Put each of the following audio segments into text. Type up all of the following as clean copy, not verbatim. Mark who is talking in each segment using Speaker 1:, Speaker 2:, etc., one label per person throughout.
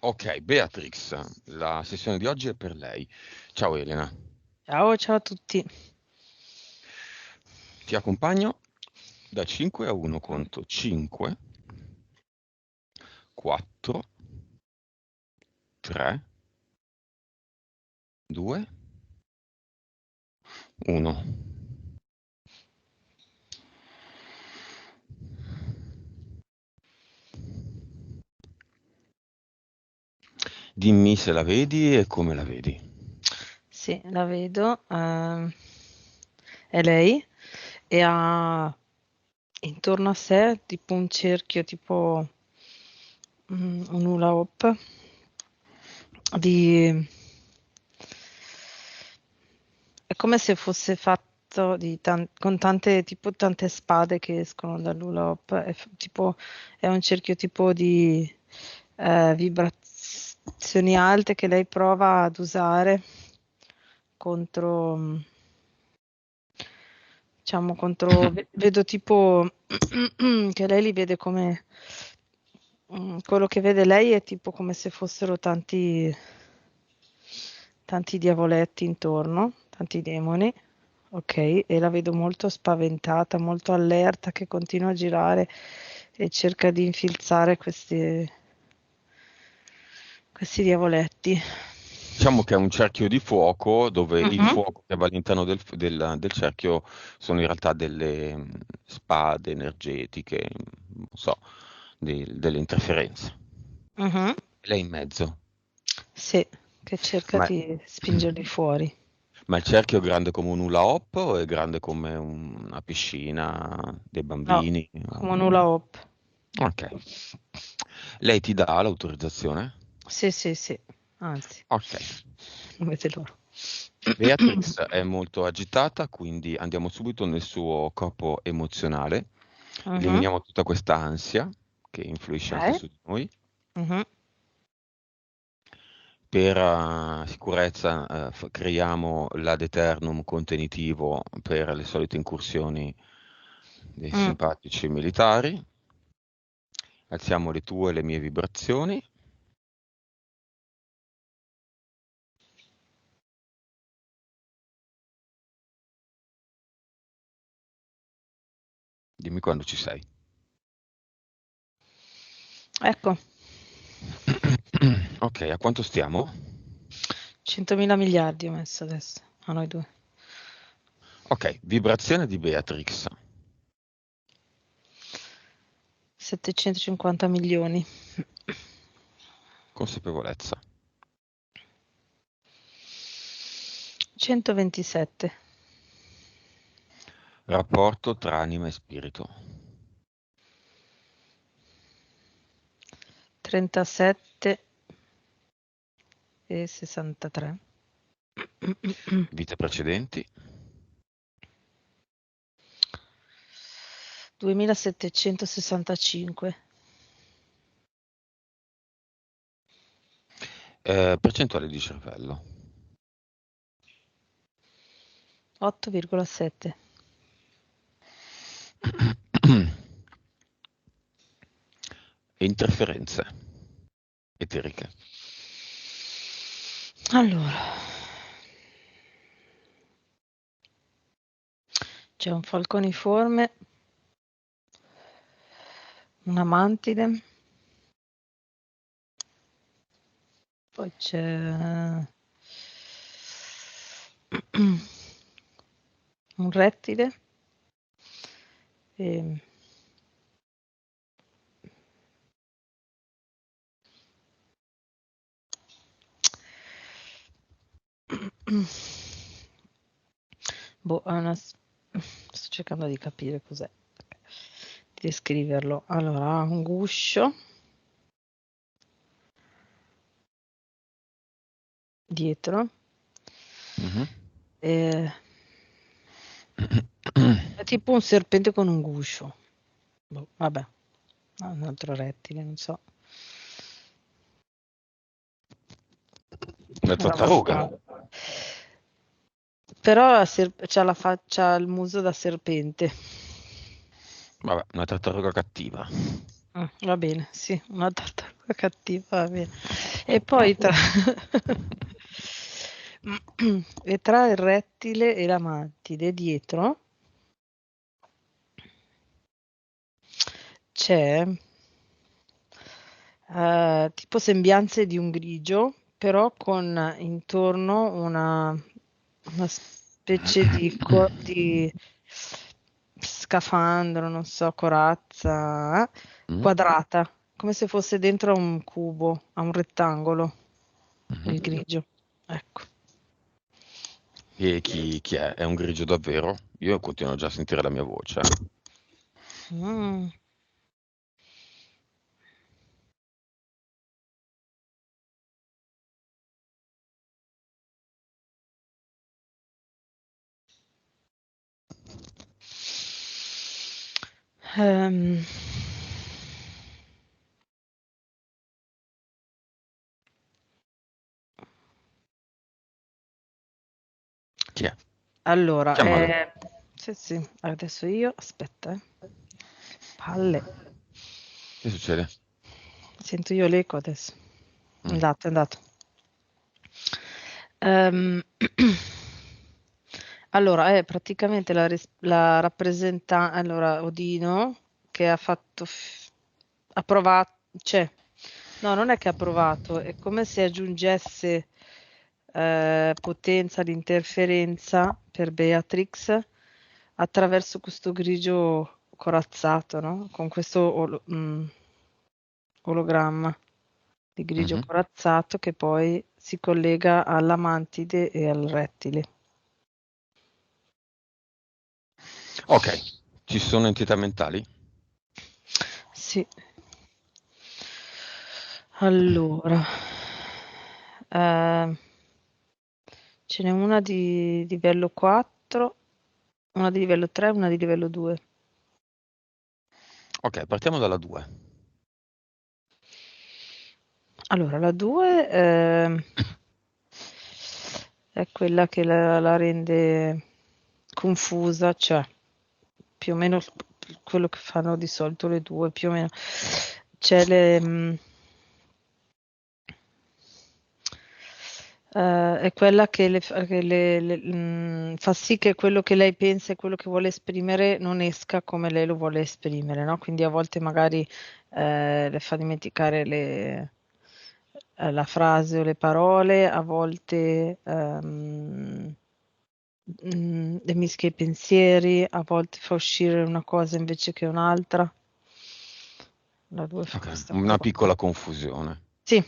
Speaker 1: Ok, Beatrix, la sessione di oggi è per lei. Ciao Elena,
Speaker 2: Ciao, ciao a tutti.
Speaker 1: ti accompagno da 5 a 1, conto 5, 4, 3, 2, 1. Dimmi se la vedi e come la vedi.
Speaker 2: Sì, la vedo. È lei e ha intorno a sé tipo un cerchio, tipo un hula hoop di... È come se fosse fatto con tante, tipo, tante spade che escono dall'hula hoop. Tipo, è un cerchio tipo di vibrazioni alte che lei prova ad usare contro, diciamo, vedo tipo che lei li vede come, quello che vede lei è tipo come se fossero tanti diavoletti intorno, tanti demoni, ok? E la vedo molto spaventata, molto allerta, che continua a girare e cerca di infilzare questi diavoletti.
Speaker 1: Diciamo che è un cerchio di fuoco dove il
Speaker 2: Mhm.
Speaker 1: fuoco che va all'interno del cerchio sono in realtà delle spade energetiche, non so, delle interferenze.
Speaker 2: Mhm.
Speaker 1: Lei in mezzo.
Speaker 2: Sì, che cerca
Speaker 1: Ma,
Speaker 2: di spingerli fuori.
Speaker 1: ma il cerchio è grande come un hula hoop o è grande come una piscina dei
Speaker 2: No,
Speaker 1: bambini?
Speaker 2: come un hula hoop.
Speaker 1: Ok. Lei ti dà l'autorizzazione?
Speaker 2: Sì, sì, sì, anzi,
Speaker 1: Ok.
Speaker 2: non vede loro.
Speaker 1: Beatrix è molto agitata, quindi andiamo subito nel suo corpo emozionale.
Speaker 2: Mhm.
Speaker 1: Eliminiamo tutta questa ansia che influisce anche
Speaker 2: Ok.
Speaker 1: su di noi.
Speaker 2: Mhm.
Speaker 1: Per sicurezza creiamo l'ad eternum contenitivo per le solite incursioni dei
Speaker 2: Mm.
Speaker 1: simpatici militari. Alziamo le tue e le mie vibrazioni. Dimmi quando ci sei.
Speaker 2: Ecco,
Speaker 1: Ok, a quanto stiamo?
Speaker 2: 100.000 miliardi ho messo adesso, a noi due.
Speaker 1: Ok, vibrazione di Beatrix.
Speaker 2: 750 milioni.
Speaker 1: Consapevolezza.
Speaker 2: 127.
Speaker 1: Rapporto tra anima e spirito.
Speaker 2: 37 e 63.
Speaker 1: Vite precedenti.
Speaker 2: 2765.
Speaker 1: Percentuale di cervello.
Speaker 2: 8,7.
Speaker 1: Interferenze eteriche.
Speaker 2: Allora, c'è un falconiforme, una mantide, poi c'è un rettile e boh, sto cercando di capire cos'è, di descriverlo. Allora, ha un guscio dietro,
Speaker 1: Mhm.
Speaker 2: e è tipo un serpente con un guscio. Boh, vabbè, un altro rettile, non so.
Speaker 1: Una
Speaker 2: Roba
Speaker 1: tartaruga.
Speaker 2: strana. Però c'ha la faccia, il muso da serpente.
Speaker 1: Vabbè, una tartaruga cattiva.
Speaker 2: Va bene, sì, una tartaruga. Cattiva, va bene. E poi e tra il rettile e la mantide dietro c'è tipo sembianze di un grigio, però con intorno una specie di scafandro, non so, corazza,
Speaker 1: Mm?
Speaker 2: quadrata, come se fosse dentro a un cubo, a un rettangolo,
Speaker 1: Mhm.
Speaker 2: il grigio. Ecco.
Speaker 1: E chi è? È un grigio davvero? Io continuo già a sentire la mia voce.
Speaker 2: Mm. Ehm,
Speaker 1: Chi è?
Speaker 2: allora,
Speaker 1: Chiamalo.
Speaker 2: sì, sì, adesso io, aspetta, palle,
Speaker 1: Che succede?
Speaker 2: sento io l'eco adesso. È
Speaker 1: Mm.
Speaker 2: andato, è andato. Ehm, allora, è praticamente la rappresentante, allora, Odino, che ha fatto, ha provato, cioè, no, non è che ha provato, è come se aggiungesse potenza di interferenza per Beatrix attraverso questo grigio corazzato, no? Con questo ologramma di grigio
Speaker 1: Mhm.
Speaker 2: corazzato che poi si collega alla mantide e al rettile.
Speaker 1: Ok, ci sono entità mentali?
Speaker 2: Sì. Allora, ehm, ce n'è una di livello 4, una di livello 3 e una di livello 2.
Speaker 1: Ok, partiamo dalla 2.
Speaker 2: Allora, la 2 è quella che la rende confusa, cioè più o meno quello che fanno di solito le due, più o meno. C'è è quella che fa sì che quello che lei pensa e quello che vuole esprimere non esca come lei lo vuole esprimere, no? Quindi a volte magari le fa dimenticare la frase o le parole, a volte le mischia i pensieri, a volte fa uscire una cosa invece che un'altra. La 2 fa
Speaker 1: Ok,
Speaker 2: questa
Speaker 1: una
Speaker 2: cosa.
Speaker 1: piccola confusione.
Speaker 2: Sì,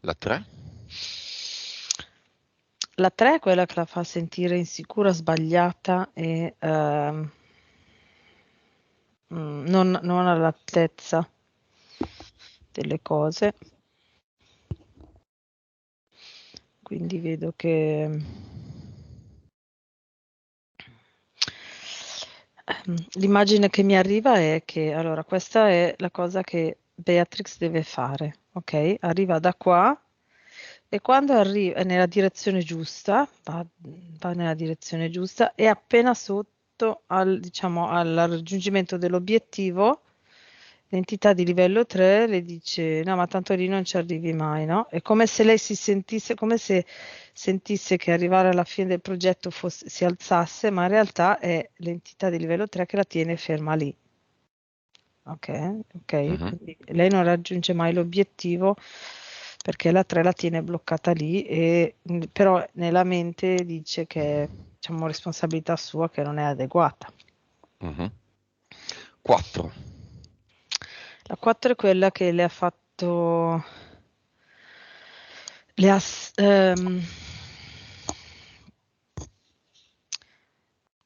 Speaker 1: La 3?
Speaker 2: la 3 è quella che la fa sentire insicura, sbagliata e non all'altezza delle cose. Quindi vedo che l'immagine che mi arriva è che, allora, questa è la cosa che Beatrix deve fare, ok? Arriva da qua e quando arriva nella direzione giusta, va nella direzione giusta e appena sotto diciamo, al raggiungimento dell'obiettivo, l'entità di livello 3 le dice no, ma tanto lì non ci arrivi mai, no? È come se lei si sentisse, come se sentisse che arrivare alla fine del progetto si alzasse, ma in realtà è l'entità di livello 3 che la tiene ferma lì. Ok, ok,
Speaker 1: Mhm.
Speaker 2: quindi lei non raggiunge mai l'obiettivo perché la 3 la tiene bloccata lì e però nella mente dice che è, diciamo, responsabilità sua che non è adeguata.
Speaker 1: Mhm. 4.
Speaker 2: La 4 è quella che le ha fatto, le ha,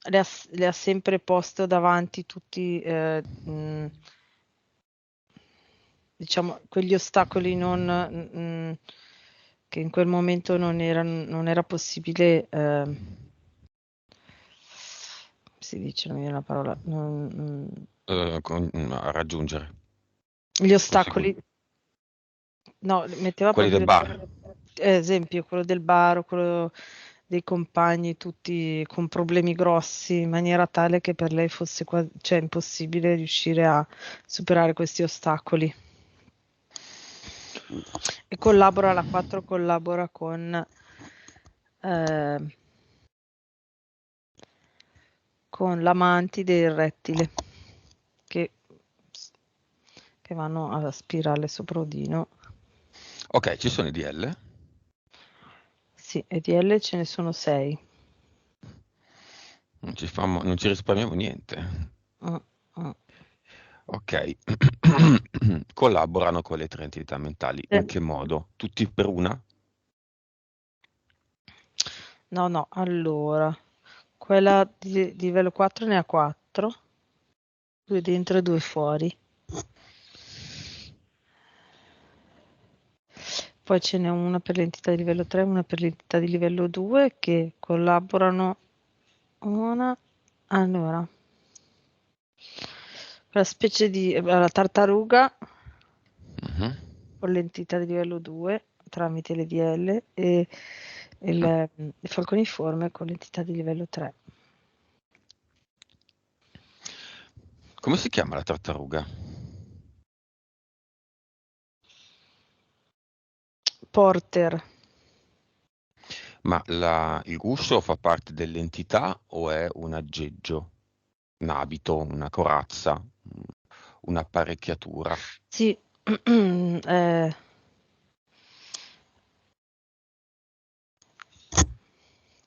Speaker 2: le ha sempre posto davanti tutti, diciamo, quegli ostacoli che in quel momento non era possibile, si dice, non mi viene la parola,
Speaker 1: A raggiungere.
Speaker 2: gli
Speaker 1: Consegui.
Speaker 2: ostacoli, no, metteva
Speaker 1: Quelli del
Speaker 2: proprio
Speaker 1: bar.
Speaker 2: esempio, quello del bar o quello dei compagni, tutti con problemi grossi, in maniera tale che per lei fosse quasi, cioè, impossibile riuscire a superare questi ostacoli. E collabora, la 4 collabora eh, con l'amantide e il rettile che, che vanno a spirale sopra Odino.
Speaker 1: Ok, ci sono i DL?
Speaker 2: Sì, e di L ce ne sono 6.
Speaker 1: Non ci risparmiamo niente.
Speaker 2: Mm, mm.
Speaker 1: Ok, collaborano con le tre entità mentali. In
Speaker 2: Eh,
Speaker 1: che modo? Tutti per una?
Speaker 2: No, no, allora, quella di livello 4 ne ha 4, 2 dentro e 2 fuori. Poi ce n'è una per l'entità di livello 3 e una per l'entità di livello 2 che collaborano. Una, allora, la specie di la tartaruga
Speaker 1: Mhm.
Speaker 2: con l'entità di livello 2 tramite le DL e il falconiforme con l'entità di livello 3.
Speaker 1: Come si chiama la tartaruga?
Speaker 2: Porter.
Speaker 1: Ma il guscio fa parte dell'entità o è un aggeggio, un abito, una corazza, un'apparecchiatura?
Speaker 2: Sì,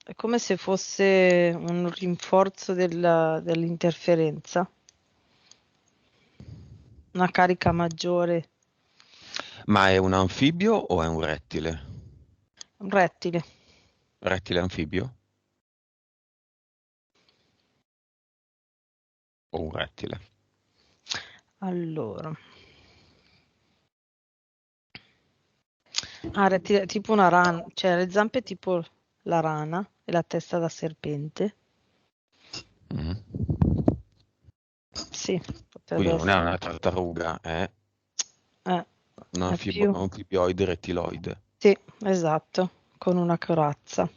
Speaker 2: è come se fosse un rinforzo dell'interferenza, una carica maggiore,
Speaker 1: Ma è un anfibio o è un rettile?
Speaker 2: un rettile.
Speaker 1: Rettile anfibio o un rettile?
Speaker 2: Allora, rettile, tipo una rana, cioè le zampe tipo la rana e la testa da serpente.
Speaker 1: Mhm.
Speaker 2: Sì,
Speaker 1: Quindi
Speaker 2: potrebbe
Speaker 1: non è
Speaker 2: essere.
Speaker 1: una tartaruga, è
Speaker 2: Eh,
Speaker 1: un
Speaker 2: è più.
Speaker 1: anfibioide rettiloide,
Speaker 2: Sì, esatto, con una corazza.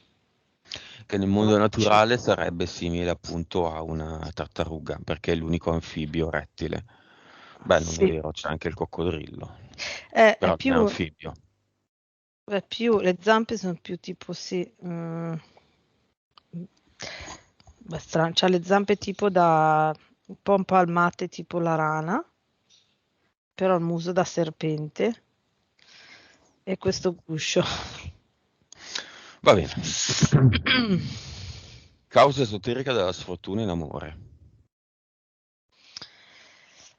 Speaker 1: che nel
Speaker 2: Come
Speaker 1: mondo
Speaker 2: guscio.
Speaker 1: naturale sarebbe simile appunto a una tartaruga, perché è l'unico anfibio rettile. Beh, non è
Speaker 2: Sì,
Speaker 1: vero, c'è anche il coccodrillo,
Speaker 2: è
Speaker 1: però non è
Speaker 2: più,
Speaker 1: anfibio.
Speaker 2: le zampe sono più tipo sì, beh, strano, c'ha le zampe tipo da un po' impalmate tipo la rana, però il muso da serpente e questo guscio.
Speaker 1: Va bene. Causa esoterica della sfortuna in amore.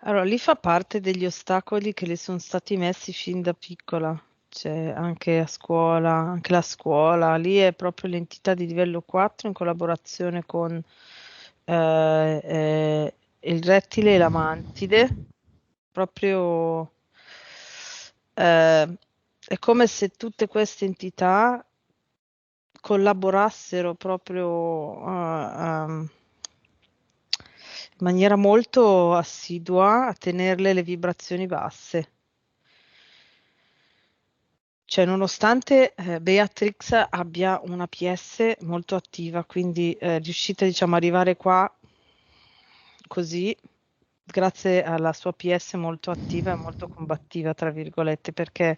Speaker 2: Allora, lì fa parte degli ostacoli che le sono stati messi fin da piccola, cioè anche a scuola, anche la scuola, lì è proprio l'entità di livello 4 in collaborazione con il rettile e la mantide, proprio è come se tutte queste entità collaborassero proprio in maniera molto assidua a tenerle le vibrazioni basse. Cioè, nonostante Beatrix abbia una PS molto attiva, quindi riuscite, diciamo, ad arrivare qua così, grazie alla sua PS molto attiva e molto combattiva, tra virgolette, perché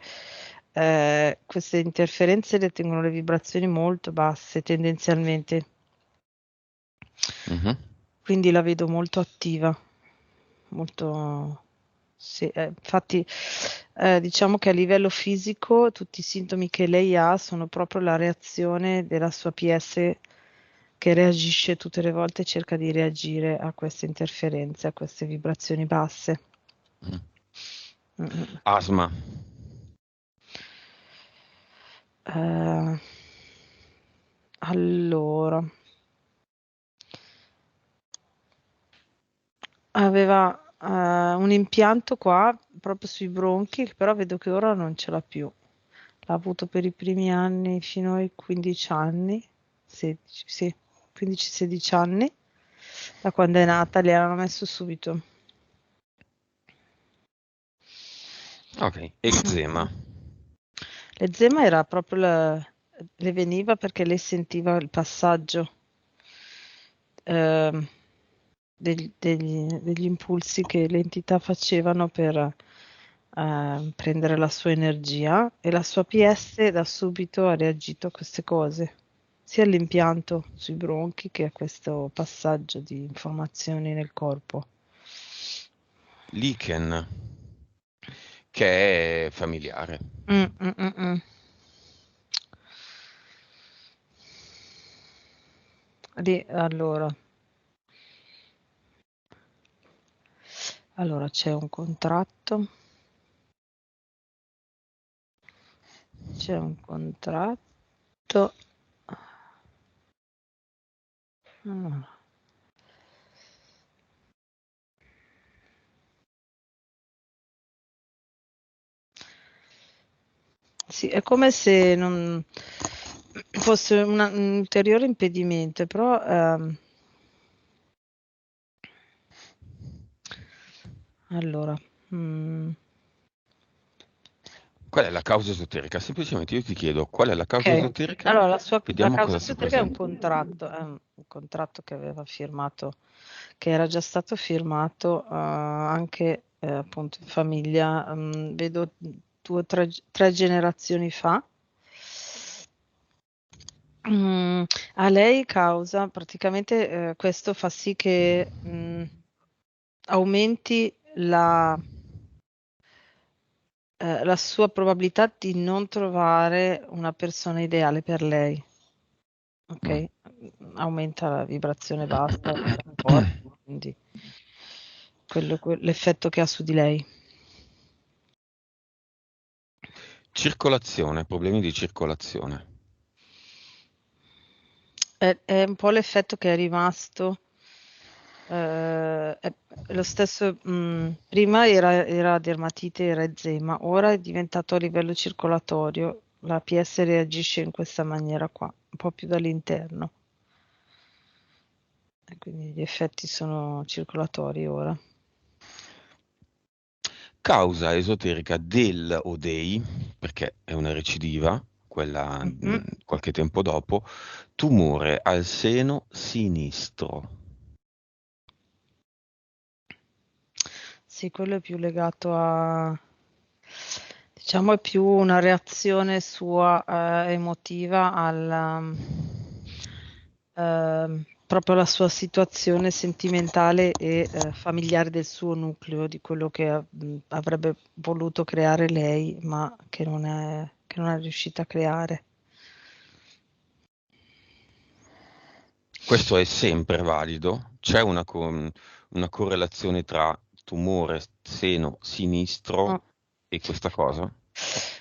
Speaker 2: queste interferenze le tengono le vibrazioni molto basse tendenzialmente.
Speaker 1: Mhm.
Speaker 2: Quindi la vedo molto attiva, molto. Sì, infatti diciamo che a livello fisico tutti i sintomi che lei ha sono proprio la reazione della sua PS che reagisce tutte le volte, cerca di reagire a queste interferenze, a queste vibrazioni basse.
Speaker 1: Mhm.
Speaker 2: Mm, mm.
Speaker 1: Asma.
Speaker 2: Eh, allora, aveva un impianto qua proprio sui bronchi, che però vedo che ora non ce l'ha più. L'ha avuto per i primi anni fino ai 15 anni, 16, sì, 15-16 anni, da quando è nata, le hanno messo subito.
Speaker 1: Ok, eczema.
Speaker 2: L'eczema era proprio le veniva perché lei sentiva il passaggio ehm, degli impulsi che le entità facevano per prendere la sua energia e la sua PS da subito ha reagito a queste cose, sia all'impianto sui bronchi che a questo passaggio di informazioni nel corpo.
Speaker 1: Lichen, che è familiare.
Speaker 2: Mm, mm, mm, mm. Allora c'è un contratto. C'è un contratto. Ah. Sì, è come se non fosse un ulteriore impedimento, però allora, mm,
Speaker 1: Qual è la causa esoterica? Semplicemente io ti chiedo qual è la causa
Speaker 2: ok.
Speaker 1: esoterica,
Speaker 2: Allora, la
Speaker 1: vediamo
Speaker 2: causa
Speaker 1: cosa si
Speaker 2: esoterica
Speaker 1: presenta.
Speaker 2: è un contratto che aveva firmato, che era già stato firmato anche appunto in famiglia, vedo tre generazioni fa. A lei causa praticamente questo fa sì che aumenti la sua probabilità di non trovare una persona ideale per lei,
Speaker 1: Mm.
Speaker 2: ok? Aumenta la vibrazione bassa nel corpo, quindi l'effetto che ha su di lei.
Speaker 1: Circolazione, problemi di circolazione.
Speaker 2: È un po' l'effetto che è rimasto. È lo stesso, prima era dermatite, era eczema, ora è diventato a livello circolatorio. La PS reagisce in questa maniera qua, un po' più dall'interno. E quindi gli effetti sono circolatori ora.
Speaker 1: Causa esoterica del o dei, perché è una recidiva, quella
Speaker 2: Mhm.
Speaker 1: qualche tempo dopo, tumore al seno sinistro.
Speaker 2: Sì, quello è più legato a, diciamo, è più una reazione sua emotiva proprio alla sua situazione sentimentale e familiare del suo nucleo, di quello che avrebbe voluto creare lei, ma che non è riuscita a creare.
Speaker 1: Questo è sempre valido? C'è una correlazione tra tumore seno
Speaker 2: Mm.
Speaker 1: sinistro e questa cosa?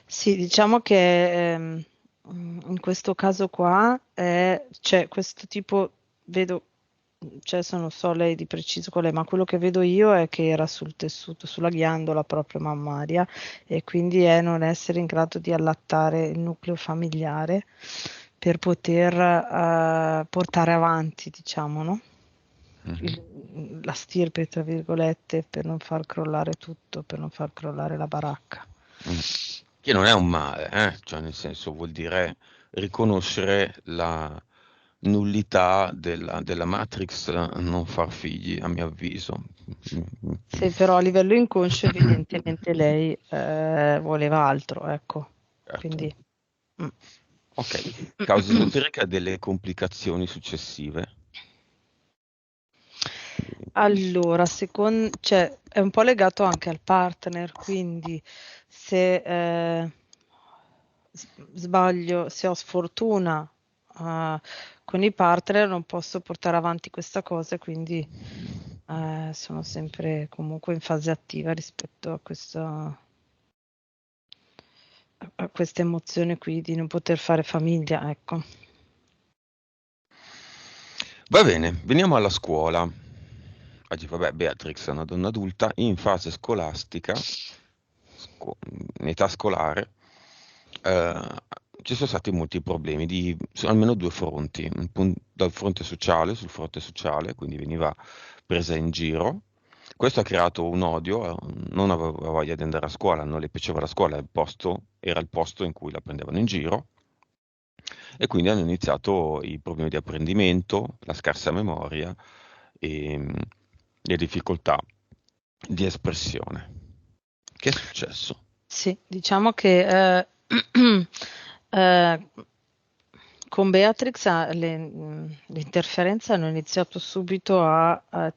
Speaker 2: Sì, diciamo che in questo caso qua c'è questo tipo, vedo, cioè se non so lei di preciso qual è, ma quello che vedo io è che era sul tessuto, sulla ghiandola proprio mammaria e quindi è non essere in grado di allattare il nucleo familiare per poter portare avanti, diciamo, no?
Speaker 1: Mhm.
Speaker 2: La stirpe, tra virgolette, per non far crollare tutto, per non far crollare la baracca.
Speaker 1: Mm. Che non è un male, cioè nel senso vuol dire riconoscere la nullità della Matrix, non far figli, a mio avviso.
Speaker 2: Sì, però a livello inconscio evidentemente lei voleva altro, ecco.
Speaker 1: Certo.
Speaker 2: Quindi mm.
Speaker 1: Ok, causa esoterica delle complicazioni successive.
Speaker 2: Allora, cioè, è un po' legato anche al partner, quindi se sbaglio, se ho sfortuna con i partner non posso portare avanti questa cosa, e quindi sono sempre comunque in fase attiva rispetto a questa emozione qui di non poter fare famiglia, ecco.
Speaker 1: Va bene, veniamo alla scuola. Oggi, vabbè, Beatrix è una donna adulta in fase scolastica, in età scolare. eh, Ci sono stati molti problemi su almeno due fronti. Dal fronte sociale, sul fronte sociale, quindi veniva presa in giro. Questo ha creato un odio, non aveva voglia di andare a scuola, non le piaceva la scuola, era il posto in cui la prendevano in giro. E quindi hanno iniziato i problemi di apprendimento, la scarsa memoria e le difficoltà di espressione. Che è successo?
Speaker 2: Sì, diciamo che eh, con Beatrix le interferenze hanno iniziato subito a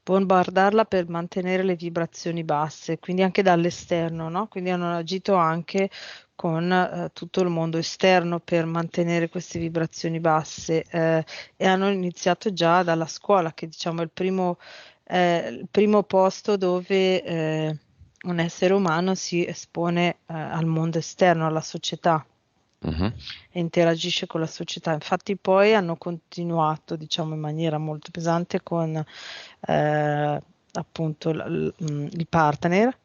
Speaker 2: bombardarla per mantenere le vibrazioni basse, quindi anche dall'esterno, no? Quindi hanno agito anche con tutto il mondo esterno per mantenere queste vibrazioni basse e hanno iniziato già dalla scuola, che diciamo è il primo posto dove un essere umano si espone al mondo esterno, alla società
Speaker 1: Mhm.
Speaker 2: e interagisce con la società. Infatti poi hanno continuato, diciamo, in maniera molto pesante con appunto i partner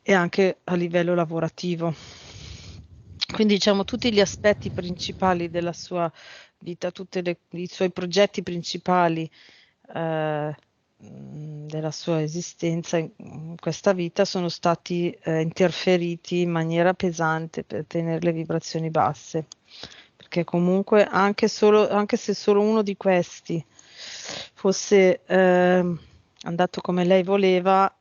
Speaker 2: e anche a livello lavorativo. Quindi diciamo tutti gli aspetti principali della sua vita, i suoi progetti principali eh, della sua esistenza in questa vita sono stati interferiti in maniera pesante per tenere le vibrazioni basse, perché comunque anche se solo uno di questi fosse andato come lei voleva,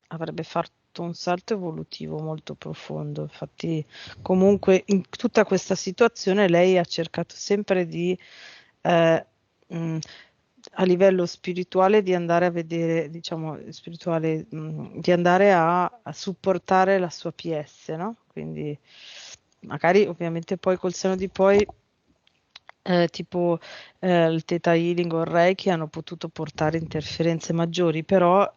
Speaker 2: avrebbe fatto un salto evolutivo molto profondo. Infatti, comunque, in tutta questa situazione lei ha cercato sempre di eh, mh, a livello spirituale di andare a vedere, diciamo, spirituale, di andare a supportare la sua PS, no? Quindi magari ovviamente poi col seno di poi tipo il Theta Healing o il Reiki hanno potuto portare interferenze maggiori, però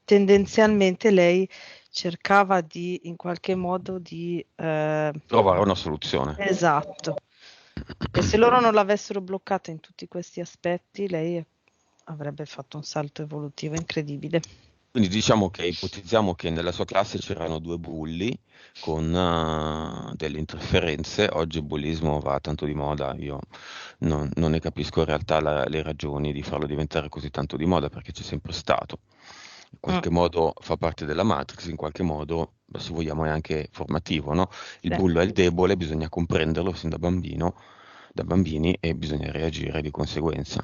Speaker 2: tendenzialmente lei cercava di in qualche modo di
Speaker 1: Trovare una soluzione.
Speaker 2: esatto. E se loro non l'avessero bloccata in tutti questi aspetti, lei avrebbe fatto un salto evolutivo incredibile.
Speaker 1: Quindi diciamo che ipotizziamo che nella sua classe c'erano due bulli con delle interferenze. Oggi il bullismo va tanto di moda, io non ne capisco in realtà le ragioni di farlo diventare così tanto di moda perché c'è sempre stato. In
Speaker 2: Mm,
Speaker 1: qualche modo fa parte della Matrix, in qualche modo, se vogliamo, è anche formativo, no? Il
Speaker 2: sì.
Speaker 1: bullo è il debole, bisogna comprenderlo sin da bambino, da bambini e bisogna reagire di conseguenza.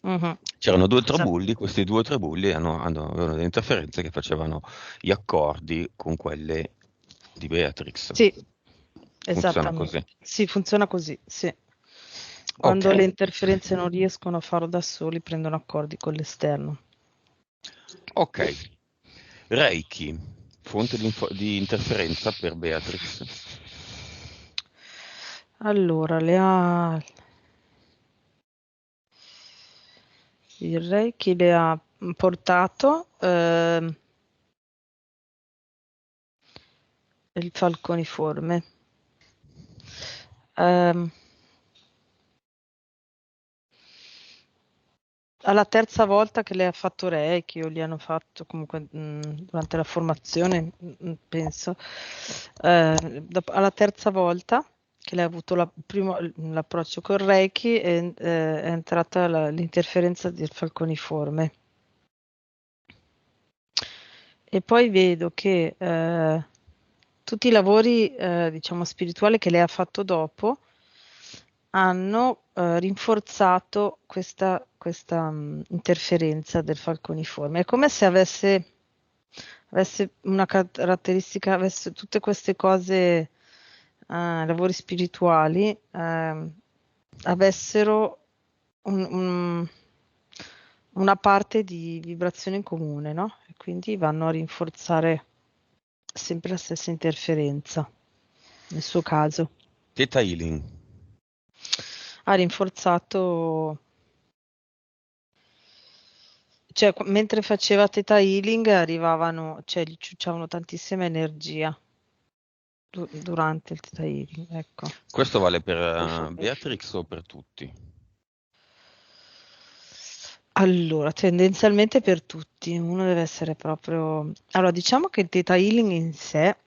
Speaker 2: Mhm.
Speaker 1: C'erano due o tre
Speaker 2: Esatto.
Speaker 1: bulli, questi due o tre bulli avevano delle interferenze che facevano gli accordi con quelle di Beatrix.
Speaker 2: Sì,
Speaker 1: Funziona così.
Speaker 2: esattamente. Sì, funziona così, sì.
Speaker 1: Ok,
Speaker 2: Quando le interferenze non riescono a farlo da soli, prendono accordi con l'esterno.
Speaker 1: ok. Reiki, fonte di interferenza per Beatrix.
Speaker 2: Allora, direi che le ha portato il falconiforme. Ehm, alla terza volta che lei ha fatto Reiki o gli hanno fatto comunque durante la formazione, penso, alla terza volta che lei ha avuto l'approccio con Reiki è entrata l'interferenza del falconiforme. E poi vedo che tutti i lavori, diciamo, spirituali che lei ha fatto dopo hanno rinforzato questa interferenza del falconiforme. È come se avesse una caratteristica, avesse tutte queste cose, lavori spirituali, avessero un- una parte di vibrazione in comune, no? E quindi vanno a rinforzare sempre la stessa interferenza, nel suo caso.
Speaker 1: Theta Healing.
Speaker 2: Ha rinforzato, cioè mentre faceva Theta Healing arrivavano, cioè gli ciucciavano tantissima energia durante il Theta Healing, ecco.
Speaker 1: Questo vale per Beatrix o per tutti?
Speaker 2: Allora, tendenzialmente per tutti, uno deve essere proprio... Allora, diciamo che il Theta Healing in sé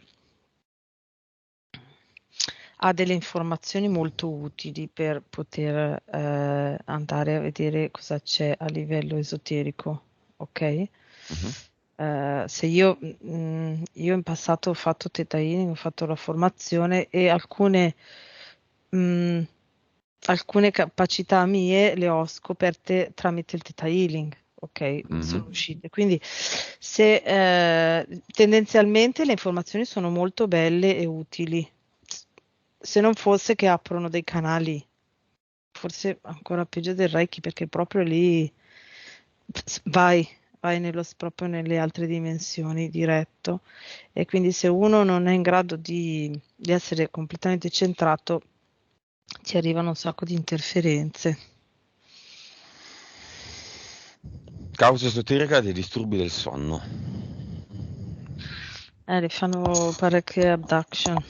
Speaker 2: ha delle informazioni molto utili per poter andare a vedere cosa c'è a livello esoterico, ok?
Speaker 1: Mhm.
Speaker 2: Se io in passato ho fatto Theta Healing, ho fatto la formazione e alcune capacità mie le ho scoperte tramite il Theta Healing, ok? Sono
Speaker 1: Mhm.
Speaker 2: uscite. Quindi tendenzialmente le informazioni sono molto belle e utili. Se non fosse che aprono dei canali, forse ancora peggio del Reiki, perché proprio lì vai, vai proprio nelle altre dimensioni diretto. E quindi se uno non è in grado di essere completamente centrato, ti arrivano un sacco di interferenze.
Speaker 1: Causa esoterica dei disturbi del sonno.
Speaker 2: Le fanno parecchie abduction.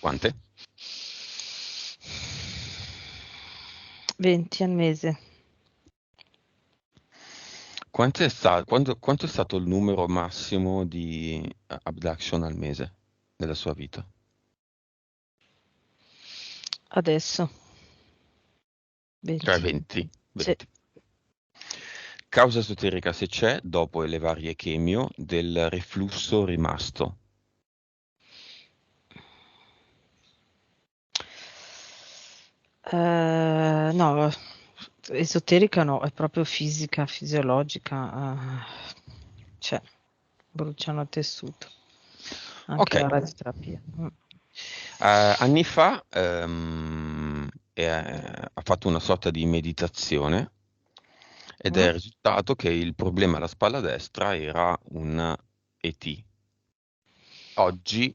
Speaker 1: Quante?
Speaker 2: 20 al mese.
Speaker 1: Quanto è stato il numero massimo di abduction al mese nella sua vita?
Speaker 2: Adesso,
Speaker 1: Cioè
Speaker 2: 20.
Speaker 1: 20.
Speaker 2: Sì.
Speaker 1: 20. Causa esoterica se c'è, dopo le varie chemio, del reflusso rimasto.
Speaker 2: No, esoterica no, è proprio fisica, fisiologica. Cioè, bruciano il tessuto,
Speaker 1: Ok.
Speaker 2: anche la radioterapia.
Speaker 1: Anni fa ha fatto una sorta di meditazione ed è
Speaker 2: Mm?
Speaker 1: risultato che il problema alla spalla destra era un ET. Oggi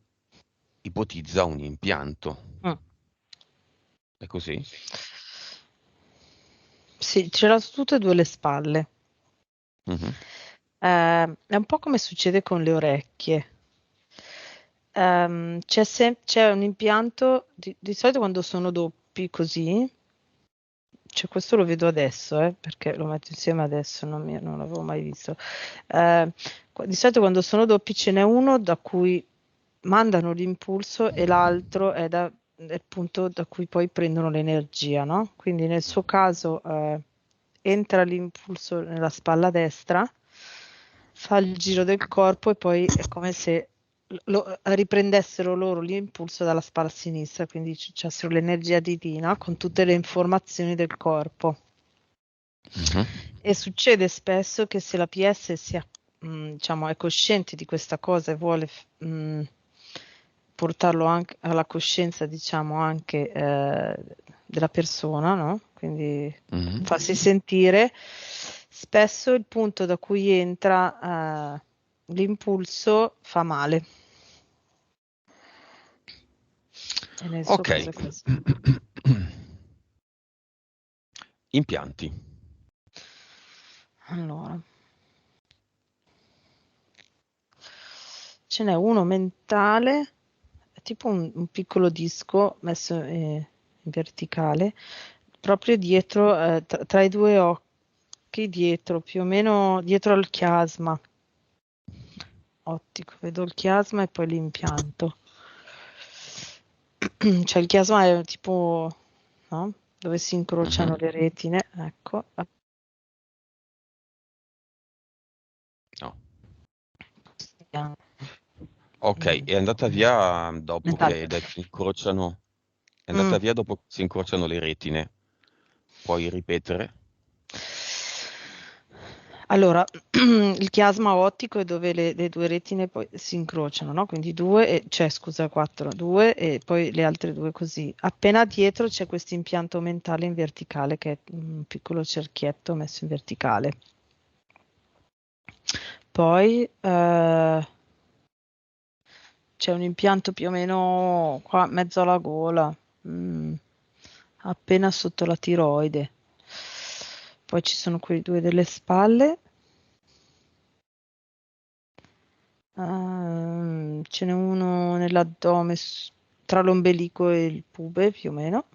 Speaker 1: ipotizza un impianto.
Speaker 2: Mm.
Speaker 1: È così?
Speaker 2: Sì, ce l'ho su tutte e due le spalle.
Speaker 1: Mhm.
Speaker 2: È un po' come succede con le orecchie. C'è un impianto, di solito quando sono doppi così, cioè questo lo vedo adesso, perché lo metto insieme adesso, non l'avevo mai visto. Eh, di solito quando sono doppi ce n'è uno da cui mandano l'impulso e l'altro è il punto da cui poi prendono l'energia, no? Quindi nel suo caso entra l'impulso nella spalla destra, fa il giro del corpo e poi è come se riprendessero loro l'impulso dalla spalla sinistra, quindi c'è l'energia divina con tutte le informazioni del corpo.
Speaker 1: Mhm.
Speaker 2: E succede spesso che se la PS diciamo, è cosciente di questa cosa e vuole portarlo anche alla coscienza, diciamo, anche della persona, no? Quindi
Speaker 1: Mhm.
Speaker 2: farsi sentire, spesso il punto da cui entra l'impulso fa male. E nel suo
Speaker 1: Ok.
Speaker 2: caso è così.
Speaker 1: Impianti.
Speaker 2: Allora, ce n'è uno mentale, è tipo un piccolo disco messo in verticale, proprio dietro, tra i due occhi, dietro, più o meno dietro al chiasma ottico. Vedo il chiasma e poi l'impianto. Cioè il chiasma è tipo, no? Dove si incrociano
Speaker 1: Mhm.
Speaker 2: le retine, ecco.
Speaker 1: No. Ok, è andata via dopo che
Speaker 2: Mentale.
Speaker 1: hai detto incrociano. È
Speaker 2: Mm.
Speaker 1: andata via dopo che si incrociano le retine. Puoi ripetere?
Speaker 2: Allora, il chiasma ottico è dove le due retine poi si incrociano, no? Quindi due, cioè scusa, quattro, due e poi le altre due così. Appena dietro c'è questo impianto mentale in verticale che è un piccolo cerchietto messo in verticale. Poi c'è un impianto più o meno qua, mezzo alla gola, mm, appena sotto la tiroide. Poi ci sono quei due delle spalle. Ce n'è uno nell'addome tra l'ombelico e il pube, più o meno,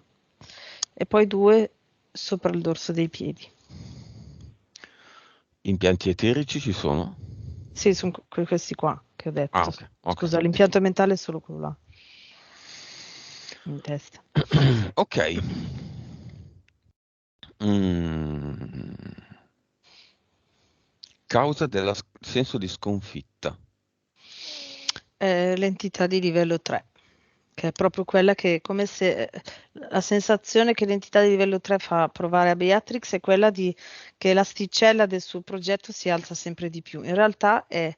Speaker 2: e poi due sopra il dorso dei piedi.
Speaker 1: Impianti eterici ci sono?
Speaker 2: Sì, sono questi qua che ho
Speaker 1: Ah,
Speaker 2: detto.
Speaker 1: ok, ok.
Speaker 2: Scusa, l'impianto mentale è solo quello là, in testa.
Speaker 1: Ok. Mm. Causa del senso di sconfitta.
Speaker 2: L'entità di livello 3, che è proprio quella che è come se la sensazione che l'entità di livello 3 fa provare a Beatrix è quella di che l'asticella del suo progetto si alza sempre di più. In realtà è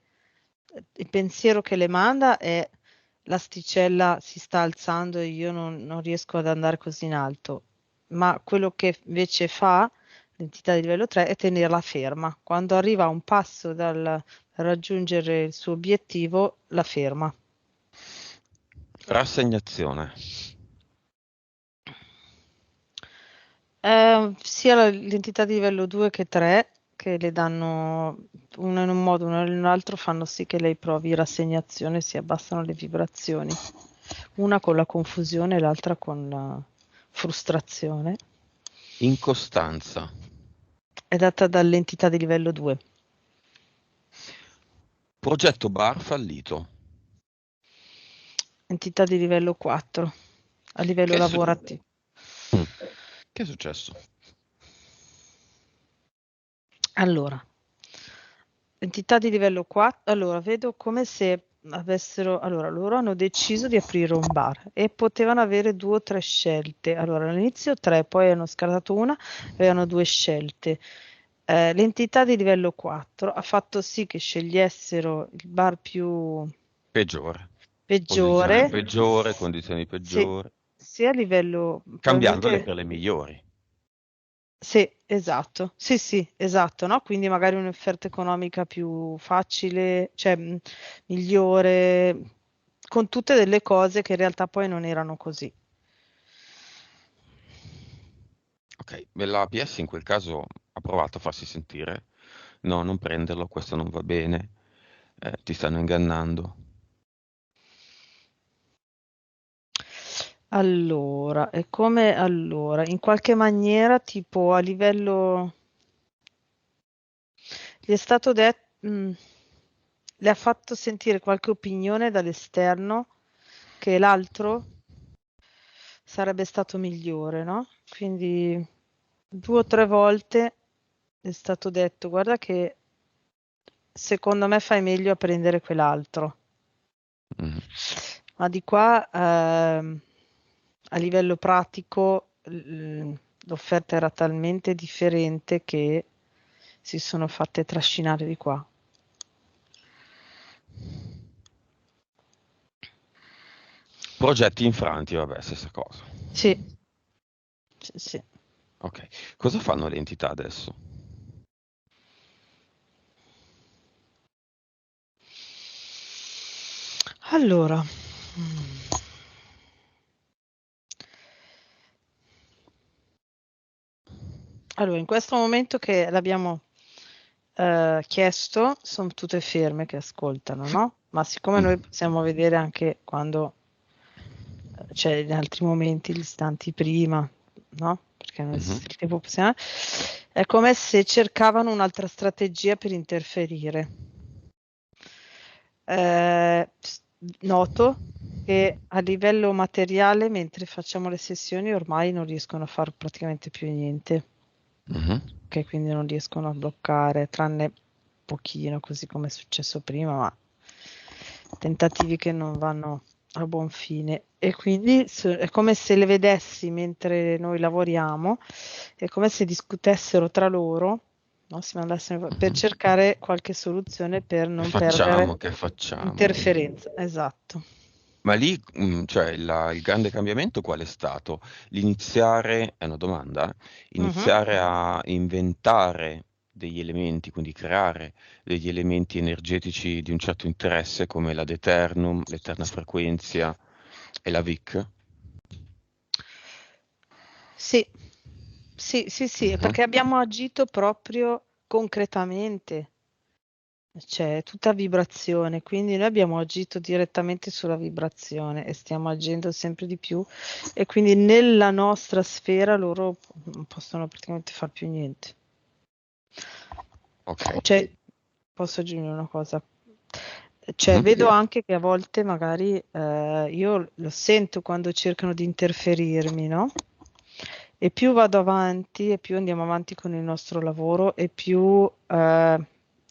Speaker 2: il pensiero che le manda è l'asticella si sta alzando e io non riesco ad andare così in alto, ma quello che invece fa l'entità di livello 3 è tenerla ferma. Quando arriva a un passo dal raggiungere il suo obiettivo, la ferma.
Speaker 1: Rassegnazione.
Speaker 2: Sia l'entità di livello 2 che 3 che le danno uno in un modo, uno in un altro, fanno sì che lei provi rassegnazione, si abbassano le vibrazioni. Una con la confusione e l'altra con la frustrazione.
Speaker 1: Incostanza.
Speaker 2: È data dall'entità di livello 2.
Speaker 1: Progetto bar fallito.
Speaker 2: Entità di livello 4, a livello
Speaker 1: Che, è su-
Speaker 2: lavorativo.
Speaker 1: Mm. Che è successo?
Speaker 2: Allora, entità di livello 4, allora vedo come se avessero, allora loro hanno deciso di aprire un bar e potevano avere 2 o 3 scelte. Allora all'inizio 3, poi hanno scartato una, avevano 2 scelte. L'entità di livello 4 ha fatto sì che scegliessero il bar più
Speaker 1: Peggiore. Posizione
Speaker 2: peggiore,
Speaker 1: peggiore, condizioni
Speaker 2: sì,
Speaker 1: peggiori.
Speaker 2: sia a livello
Speaker 1: Cambiandole
Speaker 2: probabilmente
Speaker 1: per le migliori.
Speaker 2: sì, esatto. Sì, sì, esatto, no? Quindi magari un'offerta economica più facile, cioè migliore, con tutte delle cose che in realtà poi non erano così.
Speaker 1: Ok, la PS in quel caso ha provato a farsi sentire. No, non prenderlo, questo non va bene. Ti stanno ingannando.
Speaker 2: Allora, è come allora, in qualche maniera, tipo a livello, gli è stato detto, le ha fatto sentire qualche opinione dall'esterno che l'altro sarebbe stato migliore, no? Quindi 2 o 3 volte è stato detto, guarda che secondo me fai meglio a prendere quell'altro.
Speaker 1: Mhm.
Speaker 2: Ma di qua a livello pratico l'offerta era talmente differente che si sono fatte trascinare di qua.
Speaker 1: Progetti infranti, vabbè, stessa cosa.
Speaker 2: Sì, sì, sì.
Speaker 1: Ok, cosa fanno le entità adesso?
Speaker 2: Allora, allora, in questo momento che l'abbiamo chiesto, sono tutte ferme che ascoltano, no? Ma siccome
Speaker 1: Mm.
Speaker 2: noi possiamo vedere anche quando cioè in altri momenti, gli istanti prima, no? Perché non
Speaker 1: Mhm.
Speaker 2: esiste il tempo possiamo, è come se cercavano un'altra strategia per interferire. Noto che a livello materiale, mentre facciamo le sessioni, ormai non riescono a fare praticamente più niente,
Speaker 1: Mhm.
Speaker 2: che quindi non riescono a bloccare, tranne pochino, così come è successo prima, ma tentativi che non vanno a buon fine. E quindi è come se le vedessi mentre noi lavoriamo, è come se discutessero tra loro, no? Si mandassero per
Speaker 1: Mhm.
Speaker 2: cercare qualche soluzione per
Speaker 1: Che
Speaker 2: non
Speaker 1: facciamo?
Speaker 2: perdere
Speaker 1: Che facciamo?
Speaker 2: interferenza. Esatto.
Speaker 1: Ma lì, cioè, il grande cambiamento qual è stato? L'iniziare, è una domanda,
Speaker 2: Mhm.
Speaker 1: iniziare a inventare degli elementi, quindi creare degli elementi energetici di un certo interesse come la Deternum, l'Eterna Frequenzia e la VIC.
Speaker 2: Sì, sì, sì, sì,
Speaker 1: Mhm.
Speaker 2: perché abbiamo agito proprio concretamente. C'è tutta vibrazione, quindi noi abbiamo agito direttamente sulla vibrazione e stiamo agendo sempre di più e quindi nella nostra sfera loro non possono praticamente far più niente.
Speaker 1: Ok.
Speaker 2: Cioè, posso aggiungere una cosa? Cioè,
Speaker 1: Mhm.
Speaker 2: vedo anche che a volte magari io lo sento quando cercano di interferirmi, no? E più vado avanti e più andiamo avanti con il nostro lavoro e più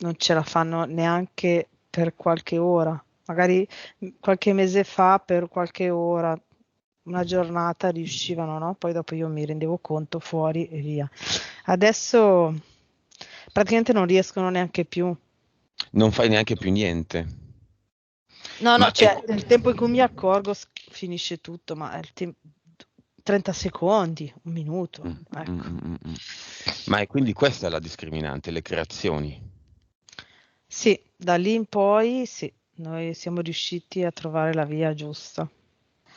Speaker 2: non ce la fanno neanche per qualche ora. Magari qualche mese fa, per qualche ora, una giornata riuscivano, no? Poi dopo io mi rendevo conto fuori e via. Adesso praticamente non riescono neanche più.
Speaker 1: Non fai neanche più niente.
Speaker 2: No, no,
Speaker 1: Ma è...
Speaker 2: cioè nel tempo in cui mi accorgo finisce tutto, ma è il tempo 30 secondi, un minuto,
Speaker 1: Mm, mm,
Speaker 2: ecco.
Speaker 1: mm, mm, mm. Ma è quindi questa è la discriminante, le creazioni.
Speaker 2: Sì, da lì in poi sì, noi siamo riusciti a trovare la via giusta,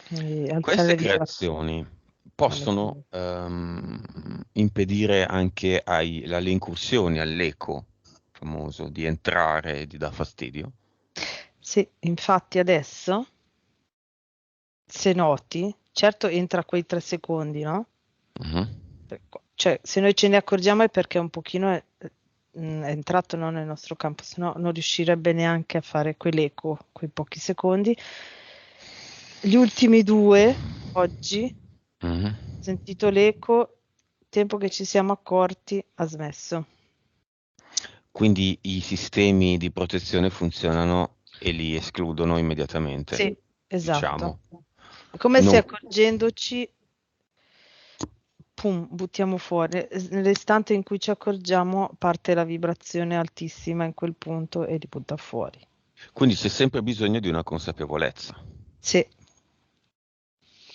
Speaker 2: quindi alzare
Speaker 1: Queste
Speaker 2: le vibrazioni
Speaker 1: creazioni
Speaker 2: alle
Speaker 1: possono
Speaker 2: famiglie.
Speaker 1: impedire anche alle incursioni, all'eco famoso, di entrare e di dar fastidio.
Speaker 2: Sì, infatti adesso, se noti, certo entra quei 3 secondi, no?
Speaker 1: Mhm.
Speaker 2: Cioè, se noi ce ne accorgiamo è perché un pochino è entrato, no, nel nostro campo, se no non riuscirebbe neanche a fare quell'eco, quei pochi secondi. Gli ultimi due, oggi, ho
Speaker 1: Mhm.
Speaker 2: sentito l'eco, tempo che ci siamo accorti, ha smesso.
Speaker 1: Quindi i sistemi di protezione funzionano e li escludono immediatamente,
Speaker 2: Sì, esatto.
Speaker 1: diciamo.
Speaker 2: È come se
Speaker 1: Non...
Speaker 2: accorgendoci, pum, buttiamo fuori. Nell'istante in cui ci accorgiamo, parte la vibrazione altissima in quel punto e li butta fuori.
Speaker 1: Quindi c'è sempre bisogno di una consapevolezza,
Speaker 2: Sì,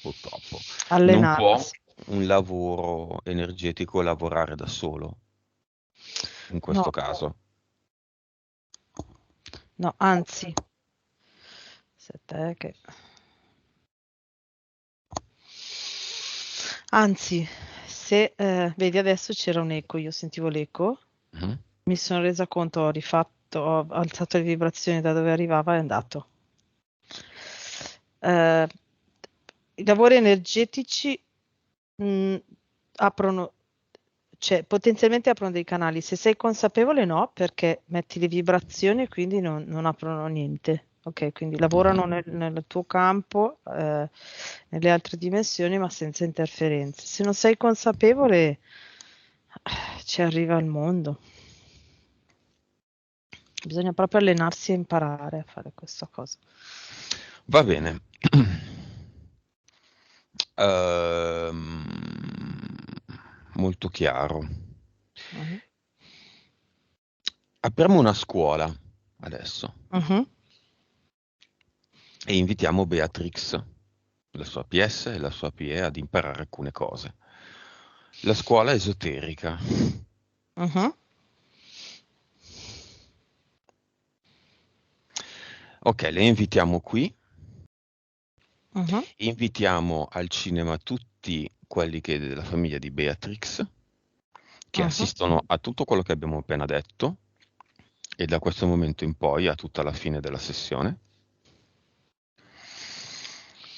Speaker 1: purtroppo. Non può
Speaker 2: allenarsi.
Speaker 1: un lavoro energetico lavorare da solo, in questo
Speaker 2: No,
Speaker 1: caso.
Speaker 2: no, anzi, aspetta, che... Anzi, se vedi adesso c'era un eco, io sentivo l'eco,
Speaker 1: Mhm.
Speaker 2: mi sono resa conto, ho rifatto, ho alzato le vibrazioni da dove arrivava e è andato. Eh, I lavori energetici mh, aprono, cioè potenzialmente aprono dei canali. Se sei consapevole, no, perché metti le vibrazioni e quindi non aprono niente. Ok, quindi
Speaker 1: Mhm.
Speaker 2: lavorano nel tuo campo, nelle altre dimensioni, ma senza interferenze. Se non sei consapevole, ci arriva il mondo. Bisogna proprio allenarsi e imparare a fare questa cosa.
Speaker 1: Va bene. Ehm, molto chiaro.
Speaker 2: Mhm.
Speaker 1: Apriamo una scuola adesso
Speaker 2: Mhm.
Speaker 1: e invitiamo Beatrix, la sua PS e la sua PE ad imparare alcune cose. La scuola esoterica.
Speaker 2: Mhm.
Speaker 1: Ok, le invitiamo qui,
Speaker 2: Mhm.
Speaker 1: invitiamo al cinema tutti quelli della famiglia di Beatrix, che
Speaker 2: Mhm.
Speaker 1: assistono a tutto quello che abbiamo appena detto e da questo momento in poi a tutta la fine della sessione.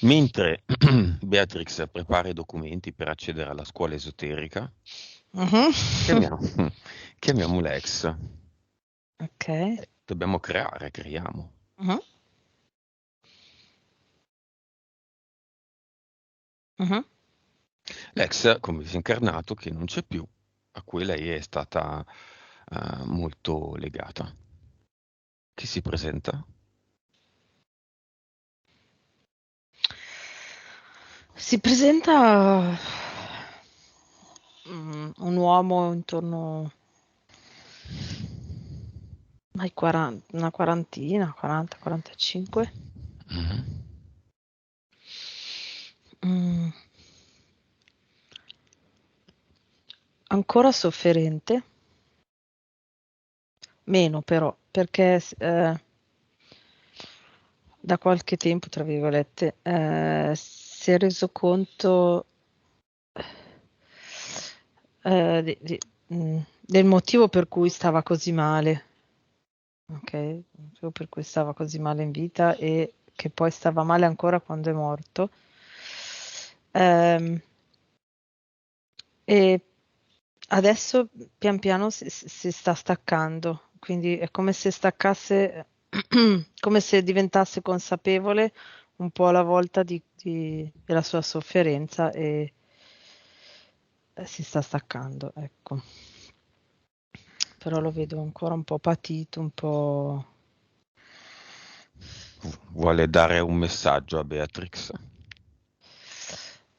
Speaker 1: Mentre Beatrix prepara i documenti per accedere alla scuola esoterica,
Speaker 2: Mhm.
Speaker 1: chiamiamo, chiamiamo Lex.
Speaker 2: Ok.
Speaker 1: Dobbiamo creare, creiamo.
Speaker 2: Mhm. Mhm.
Speaker 1: Lex come disincarnato che non c'è più, a cui lei è stata molto legata. Chi si presenta?
Speaker 2: Si presenta un uomo intorno ai 40, una quarantina, 40, 45.
Speaker 1: Mhm.
Speaker 2: Mm, ancora sofferente, meno però, perché da qualche tempo, tra virgolette, si è reso conto del motivo per cui stava così male, ok? Il motivo per cui stava così male in vita e che poi stava male ancora quando è morto. Ehm, e adesso pian piano si sta staccando, quindi è come se staccasse, come se diventasse consapevole un po' alla volta della sua sofferenza e si sta staccando, ecco. Però lo vedo ancora un po' patito, un po'...
Speaker 1: Vuole dare un messaggio a Beatrix?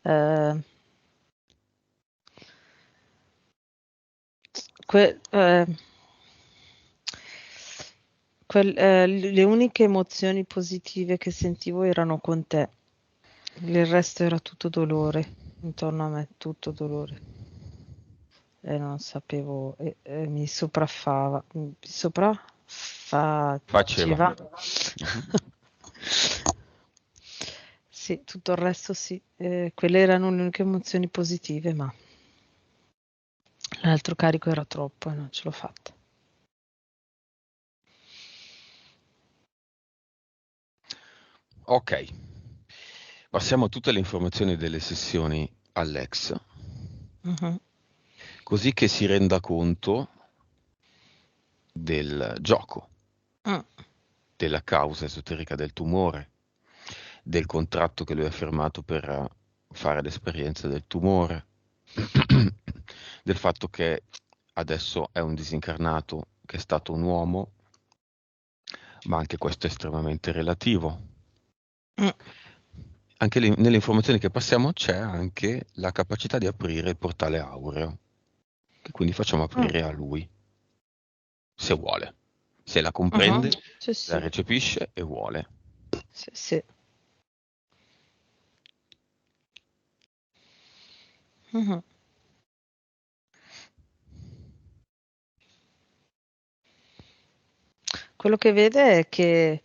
Speaker 2: Eh, que- eh, le uniche emozioni positive che sentivo erano con te, il resto era tutto dolore, intorno a me tutto dolore. E non sapevo, mi
Speaker 1: Faceva.
Speaker 2: sopraffaceva.
Speaker 1: Mhm.
Speaker 2: Sì, tutto il resto sì, quelle erano le uniche emozioni positive, ma l'altro carico era troppo e non ce l'ho fatta.
Speaker 1: Ok, passiamo tutte le informazioni delle sessioni all'ex,
Speaker 2: Mhm.
Speaker 1: così che si renda conto del gioco,
Speaker 2: Mm.
Speaker 1: della causa esoterica del tumore, del contratto che lui ha firmato per fare l'esperienza del tumore, del fatto che adesso è un disincarnato che è stato un uomo, ma anche questo è estremamente relativo.
Speaker 2: Mm.
Speaker 1: Anche nelle informazioni che passiamo c'è anche la capacità di aprire il portale aureo, che quindi facciamo
Speaker 2: Mm.
Speaker 1: aprire a lui, se vuole, se la
Speaker 2: Mhm.
Speaker 1: comprende,
Speaker 2: Sì,
Speaker 1: la
Speaker 2: sì,
Speaker 1: recepisce e vuole.
Speaker 2: sì, sì. Mhm. Quello che vede è che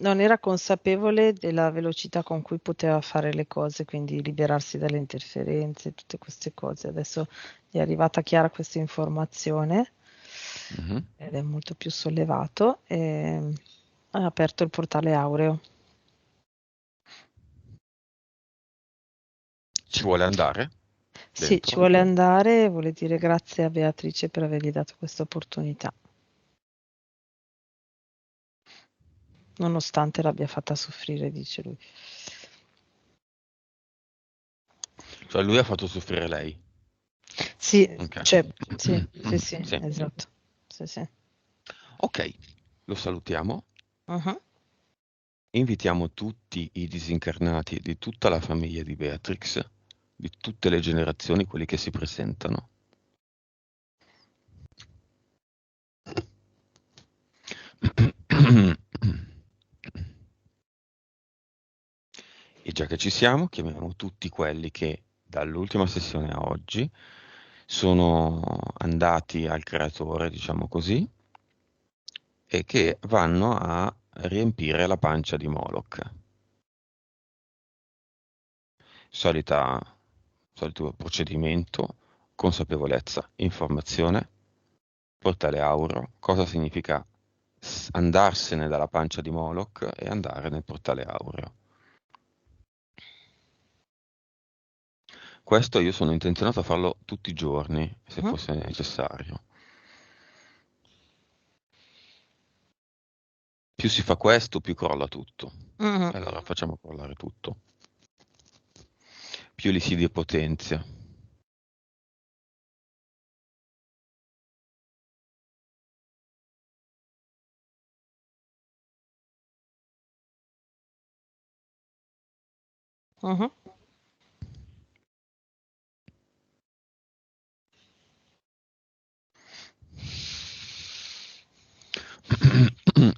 Speaker 2: non era consapevole della velocità con cui poteva fare le cose, quindi liberarsi dalle interferenze, tutte queste cose. Adesso gli è arrivata chiara questa informazione
Speaker 1: Mhm.
Speaker 2: ed è molto più sollevato e ha aperto il portale aureo.
Speaker 1: Ci vuole andare
Speaker 2: Sì, ci
Speaker 1: dentro,
Speaker 2: vuole andare e vuole dire grazie a Beatrice per avergli dato questa opportunità, nonostante l'abbia fatta soffrire, dice lui.
Speaker 1: cioè lui ha fatto soffrire lei.
Speaker 2: Sì,
Speaker 1: Ok.
Speaker 2: cioè, sì, sì, sì,
Speaker 1: Sì.
Speaker 2: esatto. Sì, sì.
Speaker 1: Ok, lo salutiamo.
Speaker 2: Mhm.
Speaker 1: Invitiamo tutti i disincarnati di tutta la famiglia di Beatrix, di tutte le generazioni, quelli che si presentano. E già che ci siamo, chiamiamo tutti quelli che dall'ultima sessione a oggi sono andati al creatore, diciamo così, e che vanno a riempire la pancia di Moloch. Solito procedimento, consapevolezza, informazione, portale aureo. Cosa significa andarsene dalla pancia di Moloch e andare nel portale aureo? Questo io sono intenzionato a farlo tutti i giorni, se
Speaker 2: Mhm.
Speaker 1: fosse necessario. Più si fa questo, più crolla tutto.
Speaker 2: Mhm.
Speaker 1: Allora facciamo crollare tutto. Più li si depotenzia.
Speaker 2: Mhm.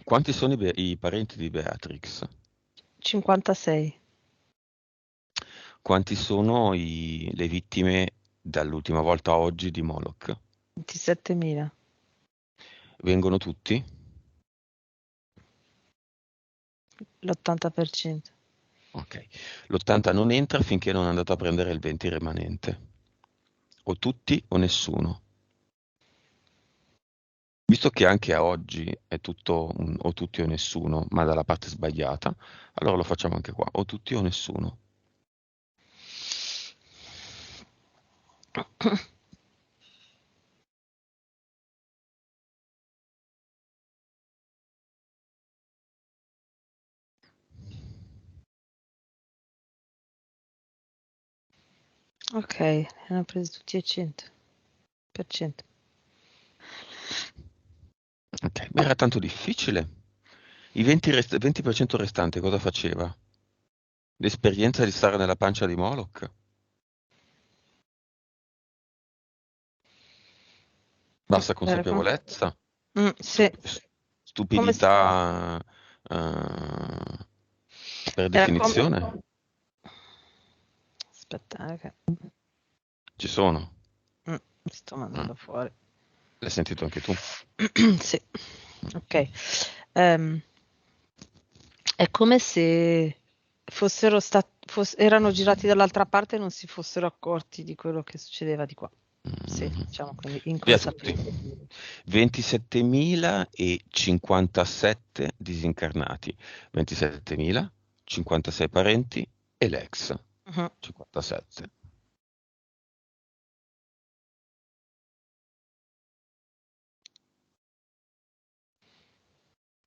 Speaker 1: Quanti sono i parenti di Beatrix?
Speaker 2: 56,
Speaker 1: Quanti sono le vittime dall'ultima volta a oggi di Moloch?
Speaker 2: 27.000,
Speaker 1: Vengono tutti?
Speaker 2: l'80%.
Speaker 1: Ok. L'80 non entra finché non è andato a prendere il 20 rimanente. O tutti o nessuno. Visto che anche a oggi è tutto o tutti o nessuno, ma dalla parte sbagliata, allora lo facciamo anche qua, o tutti o nessuno.
Speaker 2: Ok, ne hanno presi tutti e 100%.
Speaker 1: Ok, ma era tanto difficile. I 20% restante cosa faceva? L'esperienza di stare nella pancia di Moloch? Bassa
Speaker 2: Era
Speaker 1: consapevolezza?
Speaker 2: sì, come se,
Speaker 1: Stupidità eh, per
Speaker 2: era come,
Speaker 1: definizione?
Speaker 2: aspetta, che
Speaker 1: Ci sono.
Speaker 2: mi sto
Speaker 1: Mm.
Speaker 2: mandando fuori.
Speaker 1: L'hai sentito anche tu?
Speaker 2: Sì,
Speaker 1: Mm.
Speaker 2: ok. Ehm, è come se erano girati dall'altra parte e non si fossero accorti di quello che succedeva di qua. Sì,
Speaker 1: Mhm.
Speaker 2: diciamo quindi
Speaker 1: Via tutti.
Speaker 2: inconsapevoli.
Speaker 1: 27.057 disincarnati, 27.000, 56 parenti e l'ex,
Speaker 2: Mhm,
Speaker 1: 57.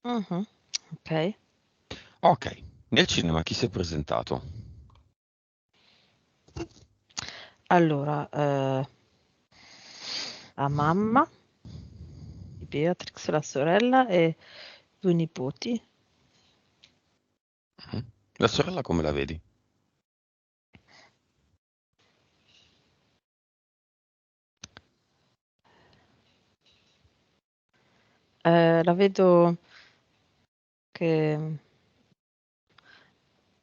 Speaker 2: mhm, ok.
Speaker 1: Ok, nel cinema chi si è presentato?
Speaker 2: Allora, la mamma di Beatrix, la sorella e due nipoti.
Speaker 1: Mhm. La sorella come la vedi?
Speaker 2: La vedo che,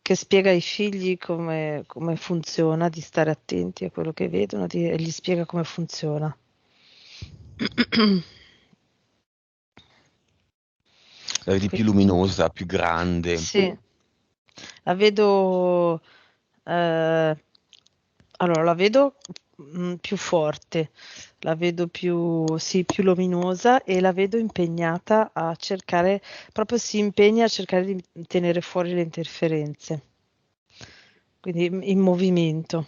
Speaker 2: che spiega ai figli come funziona, di stare attenti a quello che vedono e gli spiega come funziona.
Speaker 1: La vedi più
Speaker 2: Quindi,
Speaker 1: luminosa, più grande?
Speaker 2: sì, la vedo, eh, allora, la vedo più forte, la vedo più, sì, più luminosa e la vedo impegnata a cercare, proprio si impegna a cercare di tenere fuori le interferenze, quindi in movimento.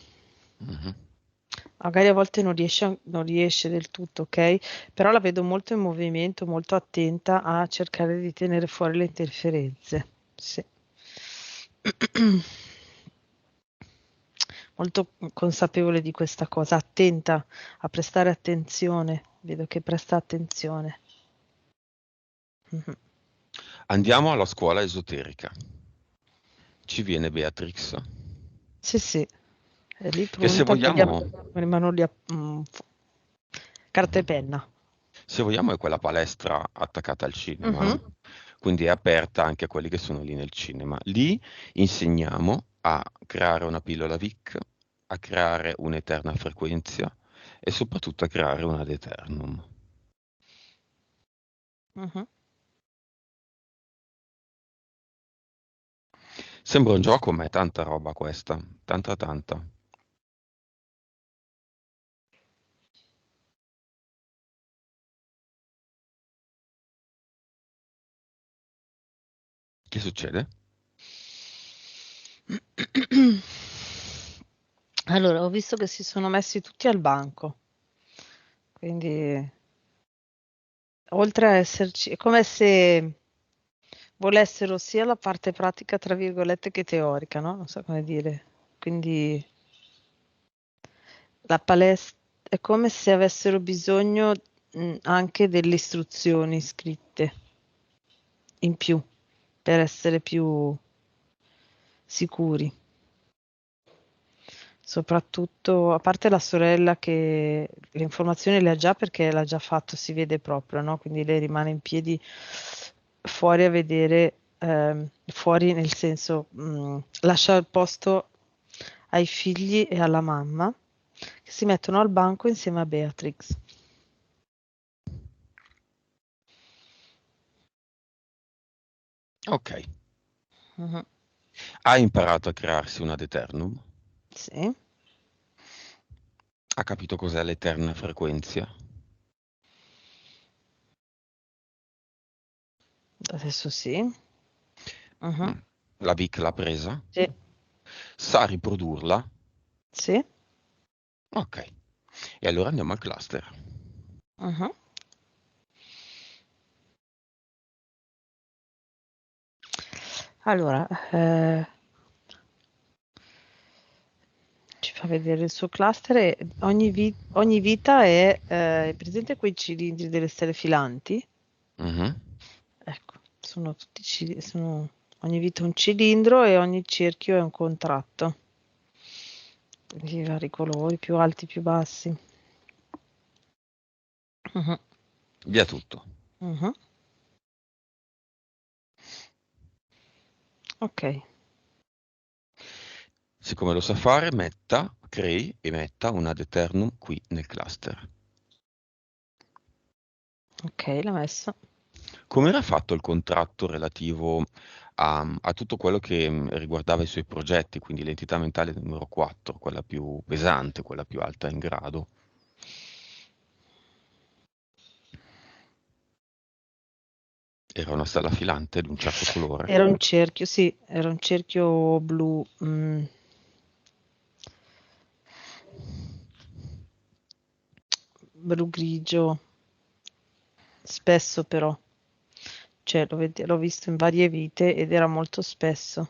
Speaker 1: Mhm.
Speaker 2: Magari a volte non riesce del tutto, ok? Però la vedo molto in movimento, molto attenta a cercare di tenere fuori le interferenze. Sì. Molto consapevole di questa cosa, attenta a prestare attenzione. Vedo che presta attenzione. Mhm.
Speaker 1: Andiamo alla scuola esoterica. Ci viene Beatrix,
Speaker 2: Sì, sì, è lì
Speaker 1: che se
Speaker 2: pronta con
Speaker 1: vogliamo,
Speaker 2: le mano lì carta e
Speaker 1: mhm,
Speaker 2: penna.
Speaker 1: se vogliamo è quella palestra attaccata al cinema,
Speaker 2: Mhm,
Speaker 1: quindi è aperta anche a quelli che sono lì nel cinema. Lì insegniamo a creare una pillola Vic, a creare un'eterna frequenza e soprattutto a creare un ad eternum.
Speaker 2: mhm.
Speaker 1: Sembra un gioco, ma è tanta roba questa, tanta tanta. Che succede?
Speaker 2: Allora, ho visto che si sono messi tutti al banco, quindi oltre a esserci, è come se volessero sia la parte pratica, tra virgolette, che teorica, no? Non so come dire. Quindi la palestra è come se avessero bisogno, anche delle istruzioni scritte in più per essere più sicuri. Soprattutto, a parte la sorella che le informazioni le ha già perché l'ha già fatto, si vede proprio, no? Quindi lei rimane in piedi fuori a vedere, fuori nel senso, lascia il posto ai figli e alla mamma che si mettono al banco insieme a Beatrix.
Speaker 1: Ok,
Speaker 2: Mhm.
Speaker 1: ha imparato a crearsi un ad eternum,
Speaker 2: Sì,
Speaker 1: ha capito cos'è l'eterna frequenza,
Speaker 2: adesso sì. Mhm.
Speaker 1: mm, la Vic l'ha presa,
Speaker 2: Sì,
Speaker 1: sa riprodurla,
Speaker 2: sì.
Speaker 1: ok, e allora andiamo al cluster.
Speaker 2: Mhm. Allora, ci fa vedere il suo cluster e ogni vita è presente quei cilindri delle stelle filanti?
Speaker 1: Mhm.
Speaker 2: Ecco, sono tutti ogni vita è un cilindro e ogni cerchio è un contratto. I vari colori, più alti, più bassi. Mhm,
Speaker 1: Via tutto.
Speaker 2: mhm. Ok,
Speaker 1: Siccome lo sa fare, crei e metta un ad eternum qui nel cluster.
Speaker 2: ok, l'ho messo.
Speaker 1: Come era fatto il contratto relativo a tutto quello che riguardava i suoi progetti, quindi l'entità mentale numero 4, quella più pesante, quella più alta in grado? Era una stella filante di un certo colore?
Speaker 2: Era un cerchio, sì, era un cerchio blu. Blu grigio, spesso però, cioè l'ho visto in varie vite ed era molto spesso.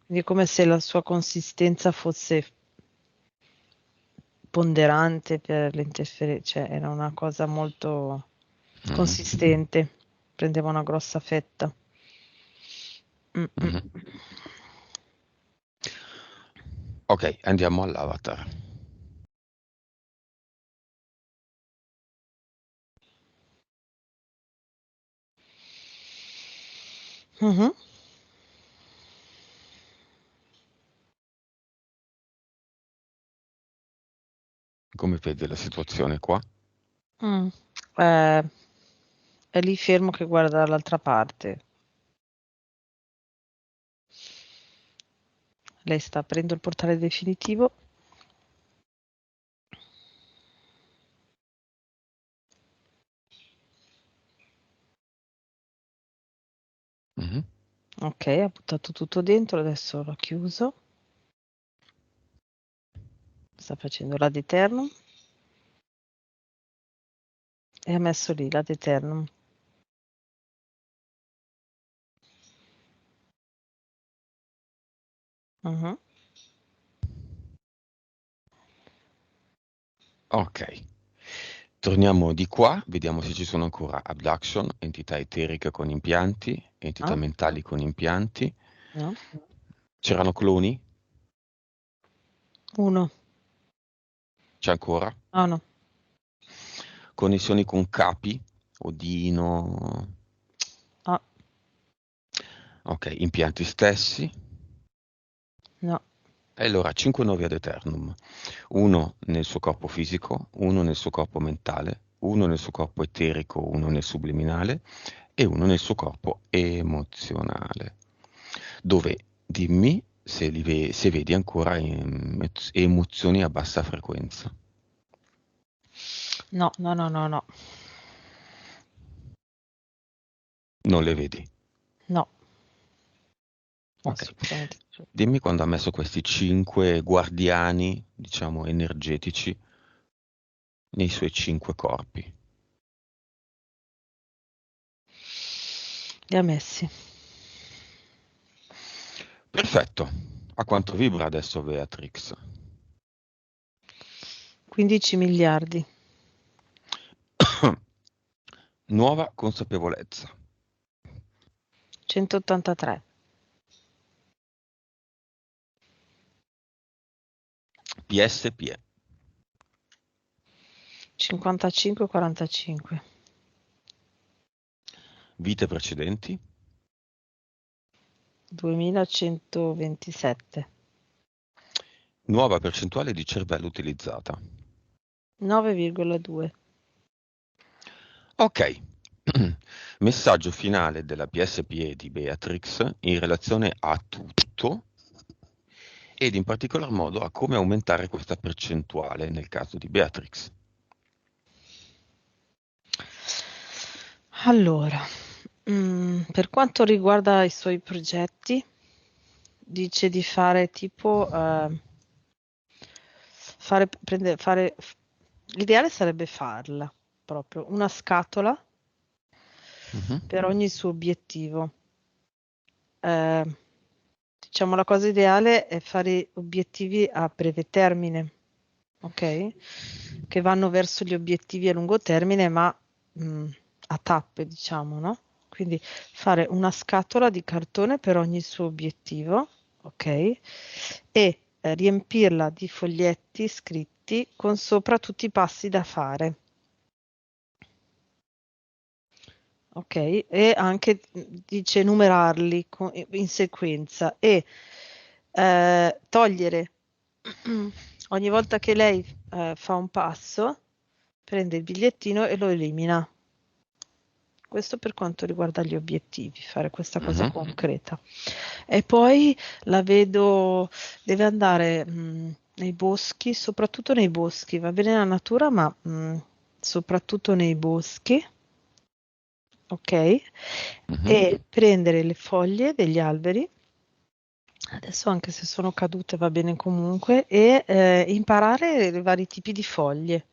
Speaker 2: Quindi è come se la sua consistenza fosse ponderante per l'interferenza, cioè era una cosa molto
Speaker 1: Mhm,
Speaker 2: consistente, prendeva una grossa fetta. Mm, mm.
Speaker 1: mhm. Ok, andiamo all'avatar.
Speaker 2: Mhm.
Speaker 1: Come vedi la situazione qua?
Speaker 2: Mm. Eh, è lì fermo che guarda dall'altra parte. Lei sta aprendo il portale definitivo.
Speaker 1: Mhm.
Speaker 2: Ok, ha buttato tutto dentro, adesso l'ho chiuso. Sta facendo l'ad eternum e ha messo lì l'ad eternum. Mhm.
Speaker 1: Ok, torniamo di qua, vediamo se ci sono ancora abduction, entità eteriche con impianti, entità
Speaker 2: No?
Speaker 1: mentali con impianti.
Speaker 2: No?
Speaker 1: C'erano cloni?
Speaker 2: Uno.
Speaker 1: C'è ancora?
Speaker 2: Ah no.
Speaker 1: Connessioni con capi? Odino?
Speaker 2: Ah,
Speaker 1: Ok, impianti stessi.
Speaker 2: no.
Speaker 1: E allora 5 nuovi ad eternum. Uno nel suo corpo fisico, uno nel suo corpo mentale, uno nel suo corpo eterico, uno nel subliminale e uno nel suo corpo emozionale. Dove dimmi se vedi ancora emozioni a bassa frequenza.
Speaker 2: No, no, no, no, no.
Speaker 1: Non le vedi.
Speaker 2: No,
Speaker 1: Ok.
Speaker 2: assolutamente.
Speaker 1: Dimmi quando ha messo questi 5 guardiani, diciamo, energetici nei suoi 5 corpi.
Speaker 2: Li ha messi.
Speaker 1: Perfetto. A quanto vibra adesso Beatrix?
Speaker 2: 15 miliardi.
Speaker 1: Nuova consapevolezza.
Speaker 2: 183.
Speaker 1: PSPE.
Speaker 2: 55-45.
Speaker 1: Vite precedenti.
Speaker 2: 2127.
Speaker 1: Nuova percentuale di cervello utilizzata.
Speaker 2: 9,2.
Speaker 1: Ok. Messaggio finale della PSPE di Beatrix in relazione a tutto ed in particolar modo a come aumentare questa percentuale nel caso di Beatrix.
Speaker 2: Allora, per quanto riguarda i suoi progetti, dice di fare tipo, l'ideale sarebbe farla proprio una scatola
Speaker 1: Mhm.
Speaker 2: per ogni suo obiettivo. Eh, diciamo la cosa ideale è fare obiettivi a breve termine, ok? Che vanno verso gli obiettivi a lungo termine, ma a tappe, diciamo, no? quindi fare una scatola di cartone per ogni suo obiettivo, ok? E riempirla di foglietti scritti con sopra tutti i passi da fare. Ok, e anche dice numerarli in sequenza e togliere ogni volta che lei fa un passo, prende il bigliettino e lo elimina. Questo per quanto riguarda gli obiettivi, fare questa cosa concreta. E poi la vedo, deve andare nei boschi, soprattutto nei boschi, va bene la natura, ma soprattutto nei boschi, ok? E prendere le foglie degli alberi, adesso anche se sono cadute va bene comunque, e imparare i vari tipi di foglie.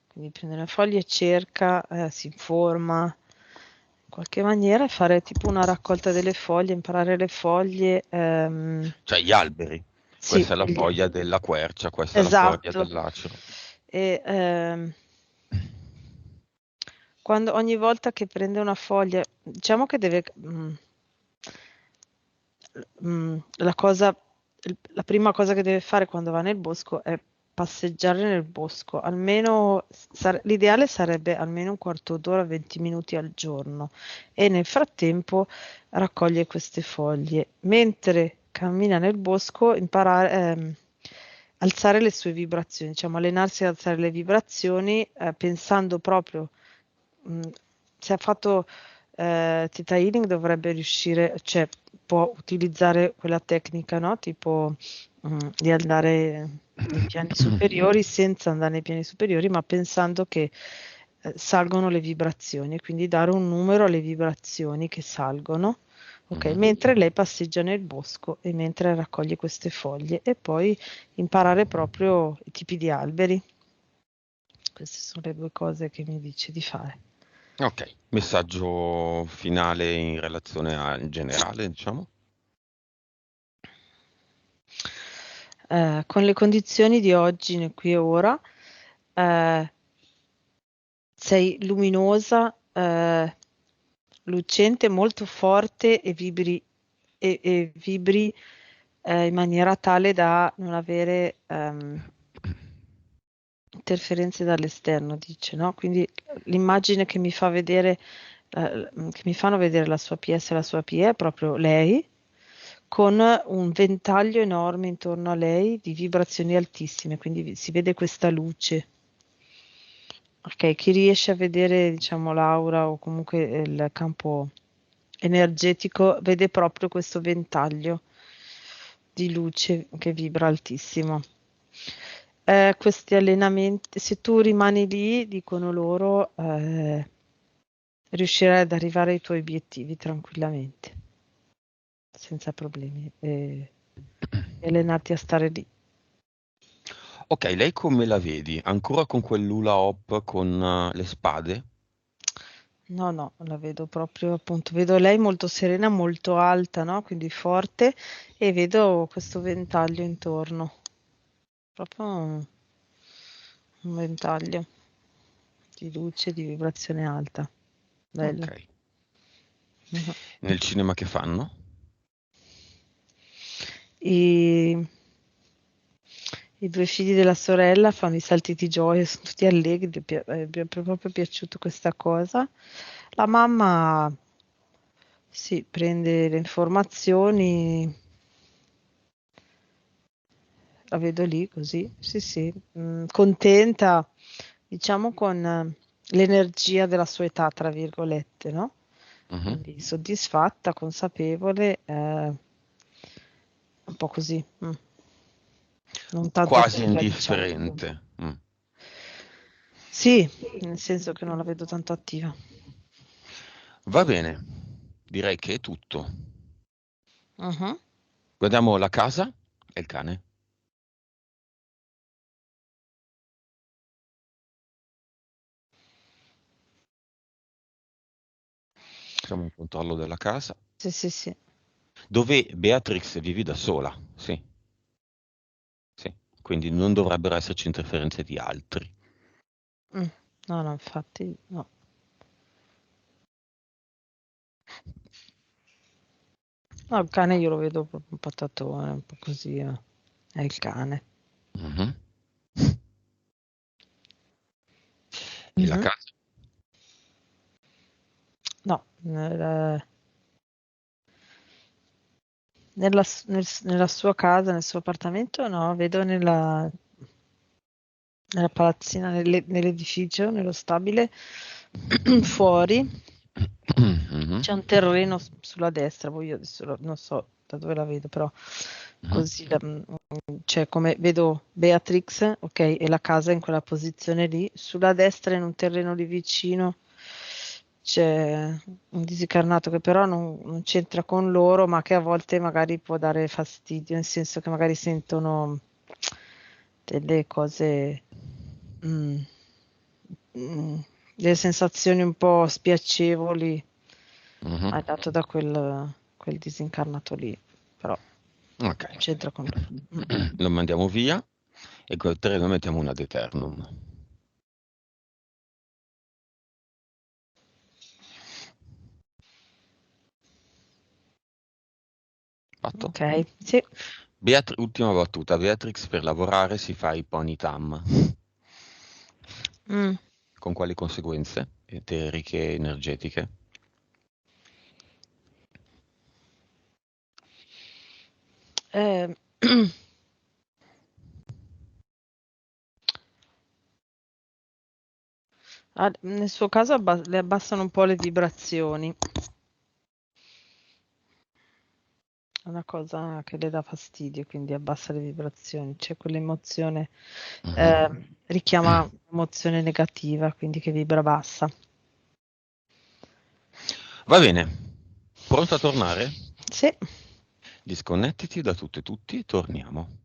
Speaker 2: Quindi prendere le foglie, cerca, si informa in qualche maniera e fare tipo una raccolta delle foglie, imparare le foglie.
Speaker 1: Cioè gli alberi.
Speaker 2: Sì,
Speaker 1: Questa è la foglia della quercia, questa è la foglia
Speaker 2: esatto.
Speaker 1: dell'acero.
Speaker 2: E quando ogni volta che prende una foglia, diciamo che deve la prima cosa che deve fare quando va nel bosco è passeggiare nel bosco, almeno l'ideale sarebbe almeno un quarto d'ora, 20 minuti al giorno e nel frattempo raccoglie queste foglie. Mentre cammina nel bosco, imparare, alzare le sue vibrazioni, diciamo allenarsi ad alzare le vibrazioni pensando proprio se ha fatto Theta Healing dovrebbe riuscire, cioè può utilizzare quella tecnica, no? Tipo di andare nei piani superiori senza andare nei piani superiori, ma pensando che salgono le vibrazioni, quindi dare un numero alle vibrazioni che salgono. Ok, mentre lei passeggia nel bosco e mentre raccoglie queste foglie e poi imparare proprio i tipi di alberi. Queste sono le due cose che mi dice di fare.
Speaker 1: Ok, messaggio finale in relazione al generale, diciamo.
Speaker 2: Con le condizioni di oggi, nel qui e ora, eh, sei luminosa, lucente, molto forte e vibri in maniera tale da non avere interferenze dall'esterno, dice, no? Quindi l'immagine che mi fa vedere, che mi fanno vedere la sua PS e la sua PE è proprio lei con un ventaglio enorme intorno a lei di vibrazioni altissime, quindi si vede questa luce. Ok, chi riesce a vedere, diciamo, l'aura o comunque il campo energetico vede proprio questo ventaglio di luce che vibra altissimo. Questi allenamenti, se tu rimani lì, dicono loro, riuscirai ad arrivare ai tuoi obiettivi tranquillamente, senza problemi, e allenarti a stare lì.
Speaker 1: Ok, lei come la vedi? Ancora con quell'hula hop con le spade?
Speaker 2: No, no, la vedo proprio appunto, vedo lei molto serena, molto alta, no? Quindi forte e vedo questo ventaglio intorno, proprio un ventaglio di luce, di vibrazione alta. Bello.
Speaker 1: Ok.
Speaker 2: Mhm.
Speaker 1: Nel cinema che fanno?
Speaker 2: I, I due figli della sorella fanno i salti di gioia, sono tutti allegri, mi è proprio piaciuta questa cosa. La mamma sì, prende le informazioni, la vedo lì così, sì, sì, contenta, diciamo con l'energia della sua età, tra virgolette, no?
Speaker 1: Mhm.
Speaker 2: Quindi soddisfatta, consapevole, un po' così, non tanto
Speaker 1: Quasi
Speaker 2: attiva, diciamo.
Speaker 1: indifferente.
Speaker 2: Sì, nel senso che non la vedo tanto attiva.
Speaker 1: Va bene, direi che è tutto.
Speaker 2: Mhm.
Speaker 1: Guardiamo la casa e il cane. Facciamo un controllo della casa.
Speaker 2: Sì, sì, sì.
Speaker 1: Dove Beatrix vivi da sola, sì, sì. Quindi non dovrebbero esserci interferenze di altri.
Speaker 2: Mm. No, no, infatti, no. No, il cane io lo vedo proprio un patatone, un po' così, è il cane.
Speaker 1: Mhm. E la
Speaker 2: Mhm.
Speaker 1: casa?
Speaker 2: No, nella sua casa, nel suo appartamento, no, vedo nella palazzina, nell'edificio, nello stabile, fuori
Speaker 1: Mhm.
Speaker 2: c'è un terreno sulla destra, poi io adesso non so da dove la vedo, però
Speaker 1: Mhm.
Speaker 2: così cioè come vedo Beatrix, ok, e la casa in quella posizione lì, sulla destra in un terreno lì vicino c'è un disincarnato che però non c'entra con loro, ma che a volte magari può dare fastidio, nel senso che magari sentono delle cose, mm, mm, delle sensazioni un po' spiacevoli
Speaker 1: Mhm.
Speaker 2: dato da quel disincarnato lì, però
Speaker 1: Ok.
Speaker 2: non c'entra con loro.
Speaker 1: Lo mandiamo via e col terreno mettiamo un ad eternum. Fatto?
Speaker 2: Ok, sì.
Speaker 1: Ultima battuta. Beatrix per lavorare si fa i ponytam.
Speaker 2: Mm.
Speaker 1: Con quali conseguenze eteriche e energetiche?
Speaker 2: Eh, nel suo caso le abbassano un po' le vibrazioni, è una cosa che le dà fastidio, quindi abbassa le vibrazioni, c'è quell'emozione,
Speaker 1: Mhm.
Speaker 2: richiama un'emozione negativa, quindi che vibra bassa.
Speaker 1: Va bene. Pronto a tornare?
Speaker 2: Sì.
Speaker 1: Disconnettiti da tutto e tutti e torniamo.